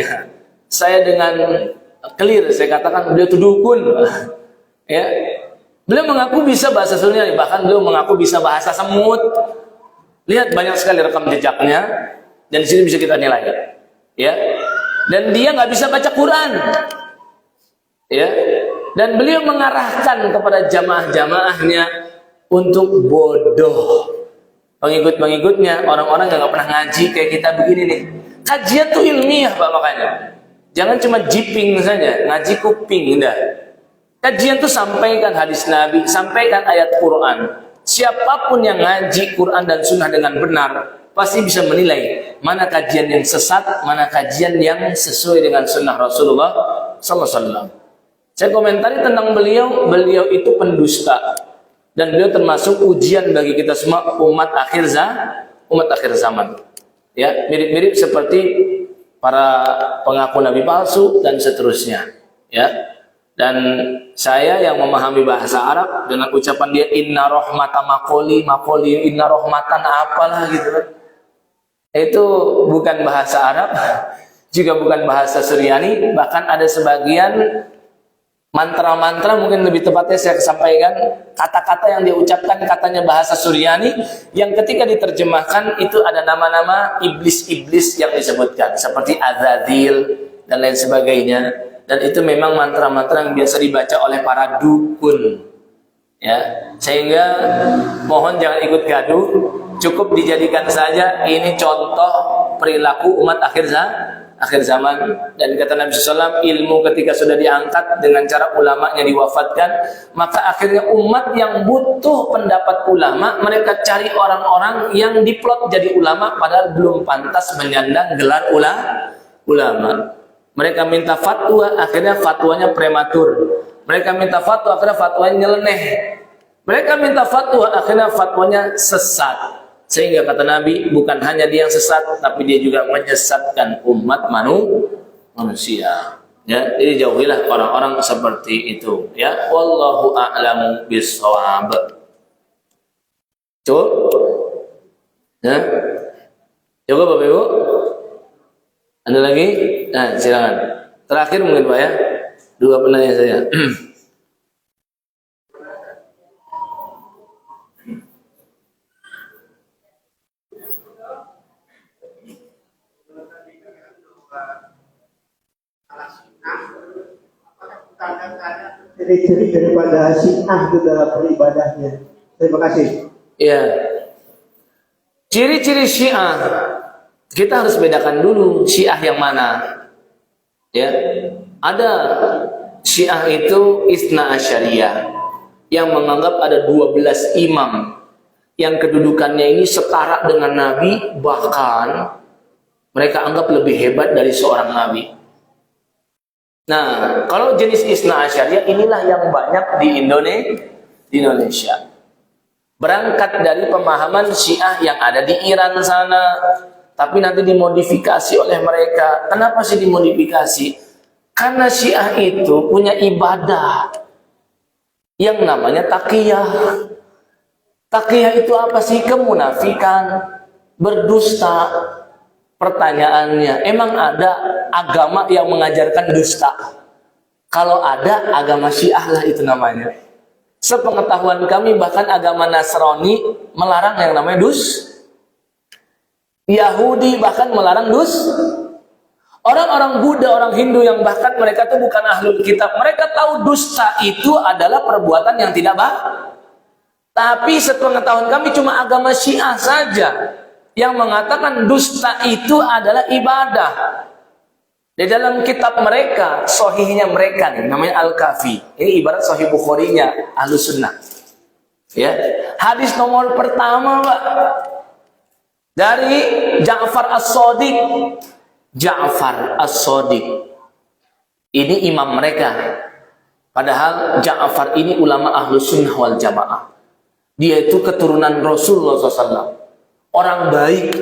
saya dengan clear saya katakan beliau itu dukun. Ya, beliau mengaku bisa bahasa Suryani, bahkan beliau mengaku bisa bahasa semut. Lihat banyak sekali rekam jejaknya, dan di sini bisa kita nilai. Ya, dan dia nggak bisa baca Quran. Ya, dan beliau mengarahkan kepada jamaah-jamaahnya untuk bodoh. Pengikut-pengikutnya, orang-orang yang nggak pernah ngaji kayak kita begini nih. Kajian tuh ilmiah, Pak, makanya. Jangan cuma jiping saja, ngaji kuping, udah. Kajian tuh sampaikan hadis Nabi, sampaikan ayat Quran. Siapapun yang ngaji Quran dan Sunnah dengan benar, pasti bisa menilai mana kajian yang sesat, mana kajian yang sesuai dengan Sunnah Rasulullah Sallallahu Alaihi Wasallam. Saya komentari tentang beliau itu pendusta, dan beliau termasuk ujian bagi kita semua umat akhir zaman. Ya, mirip-mirip seperti para pengaku nabi palsu dan seterusnya. Ya. Dan saya yang memahami bahasa Arab dengan ucapan dia inna rahmata makoli inna rahmatan apalah gitu. Itu bukan bahasa Arab, juga bukan bahasa Suryani, bahkan ada sebagian mantra-mantra, mungkin lebih tepatnya saya sampaikan kata-kata yang dia ucapkan katanya bahasa Suryani, yang ketika diterjemahkan itu ada nama-nama iblis-iblis yang disebutkan seperti Azazil dan lain sebagainya, dan itu memang mantra-mantra yang biasa dibaca oleh para dukun. Ya, sehingga mohon jangan ikut gaduh, cukup dijadikan saja ini contoh perilaku umat akhir zaman. Dan kata Nabi SAW, ilmu ketika sudah diangkat dengan cara ulamanya diwafatkan, maka akhirnya umat yang butuh pendapat ulama, mereka cari orang-orang yang diplot jadi ulama padahal belum pantas menyandang gelar ulama. Mereka minta fatwa, akhirnya fatwanya prematur. Mereka minta fatwa, akhirnya fatwanya nyeleneh. Mereka minta fatwa, akhirnya fatwanya sesat. Sehingga kata Nabi, bukan hanya dia yang sesat, tapi dia juga menyesatkan umat manusia. Ya, jadi jauhilah orang-orang seperti itu. Ya, wallahu a'lamu bishawab. Cukup? Ya, cukup Bapak Ibu? Ada lagi? Nah, silakan. Terakhir mungkin Pak ya, dua penanya saya. Ciri-ciri daripada Syiah itu dalam beribadahnya. Terima kasih. Ya, ciri-ciri Syiah kita harus bedakan dulu Syiah yang mana. Ya, ada Syiah itu Itsna Asyariyah yang menganggap ada 12 imam yang kedudukannya ini setara dengan Nabi, bahkan mereka anggap lebih hebat dari seorang Nabi. Nah, kalau jenis Itsna Asyariyah inilah yang banyak di Indonesia. Berangkat dari pemahaman Syiah yang ada di Iran sana, tapi nanti dimodifikasi oleh mereka. Kenapa sih dimodifikasi? Karena Syiah itu punya ibadah yang namanya taqiyah. Taqiyah itu apa sih? Kemunafikan, berdusta. Pertanyaannya, emang ada agama yang mengajarkan dusta? Kalau ada, agama Syiah lah itu namanya. Sepengetahuan kami, bahkan agama Nasrani melarang yang namanya Yahudi bahkan melarang Orang-orang Buddha, orang Hindu yang bahkan mereka itu bukan ahlul kitab, mereka tahu dusta itu adalah perbuatan yang tidak baik. Tapi sepengetahuan kami cuma agama Syiah saja yang mengatakan dusta itu adalah ibadah. Di dalam kitab mereka, sahihnya mereka nih, namanya Al-Kafi. Ini ibarat sahih Bukharinya Ahlus Sunnah. Ya. Hadis nomor pertama, Pak, dari Ja'far As-Shadiq. Ja'far As-Shadiq. Ini imam mereka. Padahal Ja'far ini ulama Ahlus Sunnah wal Jamaah. Dia itu keturunan Rasulullah SAW. Orang baik.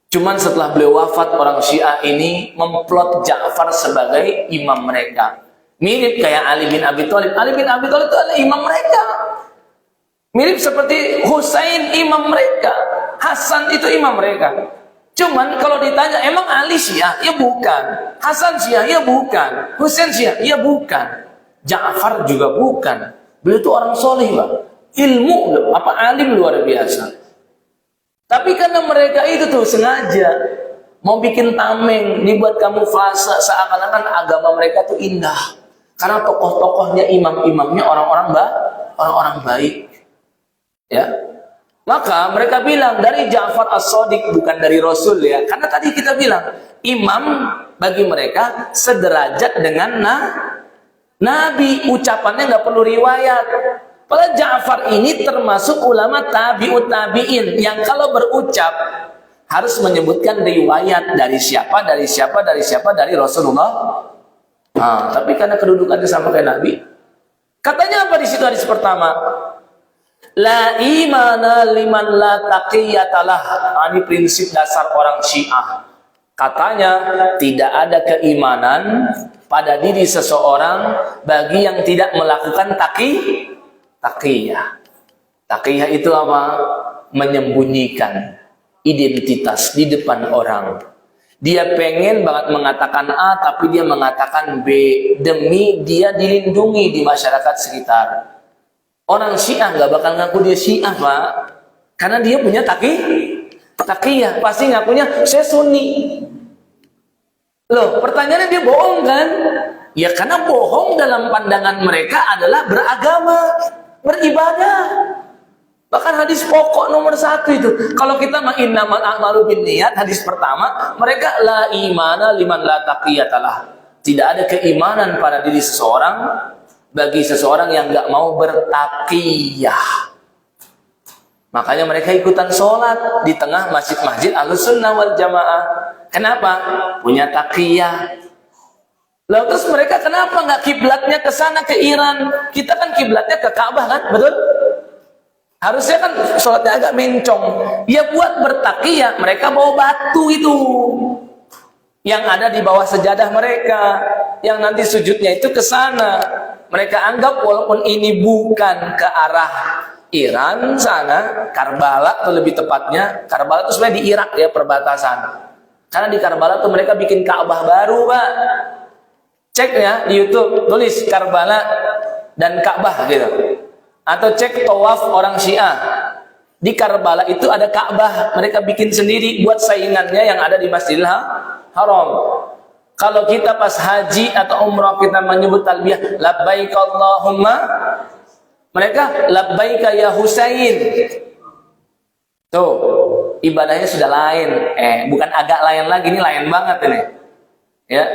Cuman setelah beliau wafat, orang Syiah ini memplot Ja'far sebagai imam mereka. Mirip kayak Ali bin Abi Thalib. Ali bin Abi Thalib itu adalah imam mereka. Mirip seperti Husain, imam mereka. Hasan itu imam mereka. Cuman kalau ditanya, emang Ali Syiah? Ya bukan. Hasan Syiah? Ya bukan. Husain Syiah? Ya bukan. Ja'far juga bukan. Beliau itu orang soleh, Pak. Ilmu, alim luar biasa. Tapi karena mereka itu tuh sengaja mau bikin tameng, dibuat kamuflase seakan-akan agama mereka tuh indah. Karena tokoh-tokohnya, imam-imamnya orang-orang baik. Ya. Maka mereka bilang dari Ja'far As-Shadiq, bukan dari Rasul ya. Karena tadi kita bilang imam bagi mereka sederajat dengan Nabi, ucapannya nggak perlu riwayat. Padahal Ja'far ini termasuk ulama tabi'ut tabi'in yang kalau berucap harus menyebutkan riwayat dari siapa, dari Rasulullah. Tapi karena kedudukannya sama kayak Nabi, katanya apa di situ hadis pertama? La imana liman la taqiyatalah. Ini prinsip dasar orang Syiah. Katanya tidak ada keimanan pada diri seseorang bagi yang tidak melakukan taqiyah. Taqiyah itu apa? Menyembunyikan identitas di depan orang. Dia pengen banget mengatakan A, tapi dia mengatakan B demi dia dilindungi di masyarakat sekitar. Orang Syiah nggak bakal ngaku dia Syiah, Pak, karena dia punya taqiyah. Pasti ngakunya saya Sunni. Loh, pertanyaannya dia bohong kan? Ya karena bohong dalam pandangan mereka adalah beragama, beribadah. Bahkan hadis pokok nomor 1 itu. Kalau kita innamal a'malu binniyat, hadis pertama, mereka la imana liman la taqiyatalah. Tidak ada keimanan pada diri seseorang bagi seseorang yang nggak mau bertaqiyah. Makanya mereka ikutan sholat di tengah masjid-masjid Ahlus Sunnah wal Jamaah. Kenapa? Punya taqiyah. Lalu terus mereka kenapa nggak kiblatnya ke sana, ke Iran? Kita kan kiblatnya ke Ka'bah kan, betul? Harusnya kan sholatnya agak mencong. Ya buat bertaqiyah, mereka bawa batu itu yang ada di bawah sejadah mereka, yang nanti sujudnya itu ke sana. Mereka anggap walaupun ini bukan ke arah Iran sana, Karbala atau lebih tepatnya, Karbala itu sebenarnya di Irak ya, perbatasan. Karena di Karbala tuh mereka bikin Ka'bah baru, Pak. Cek ya di YouTube, tulis Karbala dan Ka'bah gitu. Atau cek tawaf orang Syiah. Di Karbala itu ada Ka'bah, mereka bikin sendiri buat saingannya yang ada di Masjidil Haram. Kalau kita pas haji atau umrah kita menyebut talbiyah labbaik Allahumma, mereka labbaik ya Husain. Tuh, ibadahnya sudah lain. Bukan agak lain lagi, ini lain banget ini. Ya.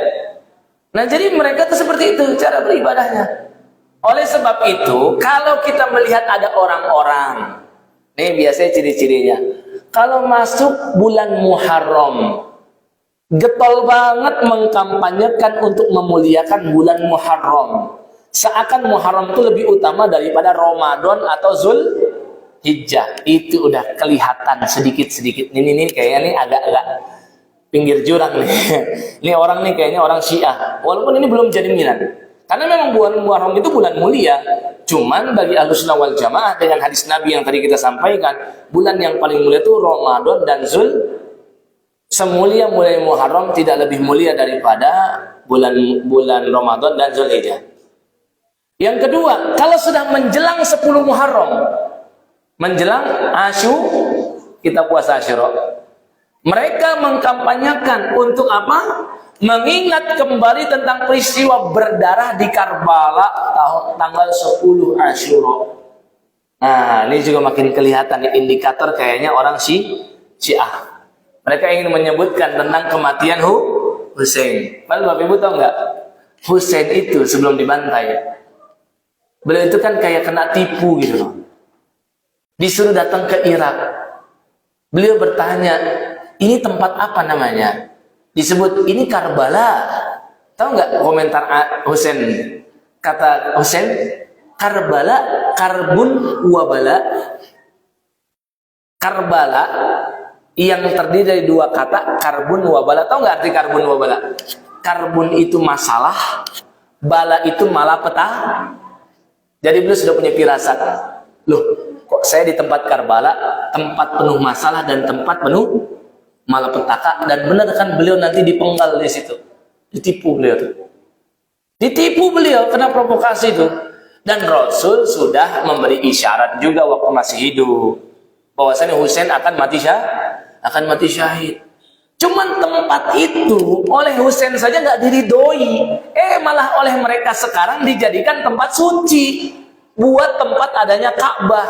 Nah, jadi mereka tuh seperti itu cara beribadahnya. Oleh sebab itu, kalau kita melihat ada orang-orang, nih biasanya ciri-cirinya, kalau masuk bulan Muharram, getol banget mengkampanyekan untuk memuliakan bulan Muharram. Seakan Muharram itu lebih utama daripada Ramadan atau Zulhijjah. Itu udah kelihatan sedikit-sedikit. Ini kayaknya nih agak-agak pinggir jurang nih. Ini orang nih kayaknya orang Syiah. Walaupun ini belum jaminan. Karena memang bulan Muharram itu bulan mulia. Cuman bagi Ahlussunnah wal Jamaah dengan hadis Nabi yang tadi kita sampaikan, bulan yang paling mulia itu Ramadan dan semulia-mulia Muharram tidak lebih mulia daripada bulan Ramadan dan Zulhijjah. Yang kedua, kalau sudah menjelang 10 Muharram, menjelang kita puasa Asyura. Mereka mengkampanyekan untuk apa? Mengingat kembali tentang peristiwa berdarah di Karbala tanggal 10 Asyura. Nah, ini juga makin kelihatan indikator kayaknya orang Syiah. Mereka ingin menyebutkan tentang kematian Husain. Padahal Bapak Ibu tahu nggak? Husain itu sebelum dibantai, beliau itu kan kayak kena tipu gitu loh. Disuruh datang ke Irak. Beliau bertanya, ini tempat apa namanya? Disebut ini Karbala. Tahu nggak komentar Husain? Kata Husain, Karbala, karbun wabala. Karbala yang terdiri dari dua kata, karbun wabala. Tahu nggak arti karbun wabala? Karbun itu masalah, bala itu malapetaka. Jadi beliau sudah punya firasat. Loh, kok saya di tempat Karbala, tempat penuh masalah dan tempat penuh malapetaka, dan benar kan beliau nanti dipenggal di situ. Ditipu beliau tuh. Ditipu beliau kena provokasi itu. Dan Rasul sudah memberi isyarat juga waktu masih hidup bahwasanya Husain akan mati syahid. Cuman tempat itu oleh Husain saja nggak diridhoi, malah oleh mereka sekarang dijadikan tempat suci, buat tempat adanya Ka'bah.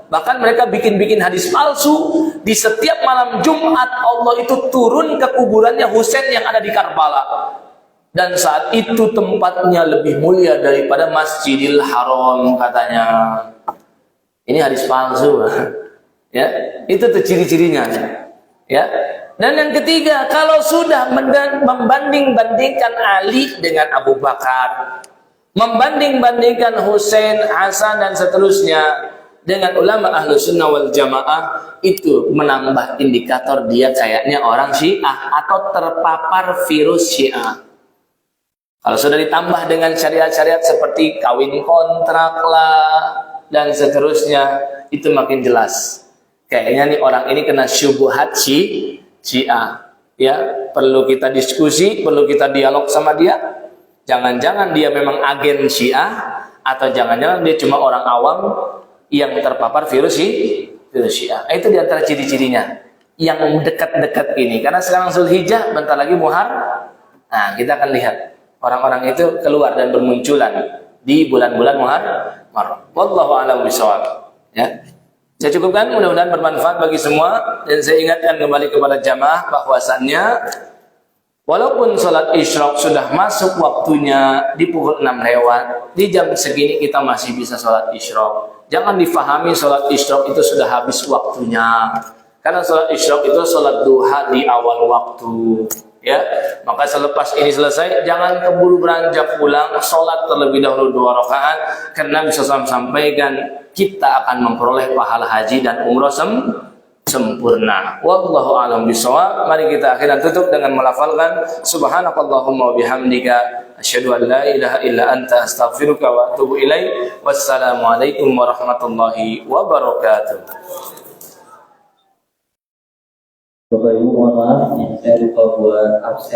Bahkan mereka bikin hadis palsu. Di setiap malam Jumat Allah itu turun ke kuburannya Husain yang ada di Karbala, dan saat itu tempatnya lebih mulia daripada Masjidil Haram katanya. Ini hadis palsu. Ya, itu tuh ciri-cirinya. Ya. Dan yang ketiga, kalau sudah membanding-bandingkan Ali dengan Abu Bakar, membanding-bandingkan Husain, Hasan dan seterusnya dengan ulama Ahlussunnah wal Jamaah, itu menambah indikator dia kayaknya orang Syiah atau terpapar virus Syiah. Kalau sudah ditambah dengan syariat-syariat seperti kawin kontrak lah dan seterusnya, itu makin jelas. Kayaknya nih orang ini kena syubhat Syiah. Ya, perlu kita diskusi, perlu kita dialog sama dia. Jangan-jangan dia memang agen Syiah, atau jangan-jangan dia cuma orang awam yang terpapar virus Syiah. Itu diantara ciri-cirinya yang dekat-dekat ini. Karena sekarang Zulhijjah, bentar lagi Muharram. Nah, kita akan lihat orang-orang itu keluar dan bermunculan di bulan-bulan Muharram. Wallahu a'lam bishawab. Ya. Saya cukupkan, mudah-mudahan bermanfaat bagi semua. Dan saya ingatkan kembali kepada jamaah bahwasannya walaupun sholat isyraq sudah masuk waktunya di pukul 6 lewat, di jam segini kita masih bisa sholat isyraq. Jangan difahami sholat isyraq itu sudah habis waktunya. Karena sholat isyraq itu sholat duha di awal waktu. Ya, maka selepas ini selesai, jangan keburu beranjak pulang, sholat terlebih dahulu 2 rakaat, karena bisa sampaikan kita akan memperoleh pahala haji dan umroh sempurna. Wallahu a'lam bishawab. Mari kita akhirnya tutup dengan melafalkan subhanakallahumma wa bihamdika asyhadu an la ilaha illa anta astaghfiruka wa atubu ilaik. Wassalamualaikum warahmatullahi wabarakatuh. Bapak Ibu mohon maaf, saya lupa buat absen.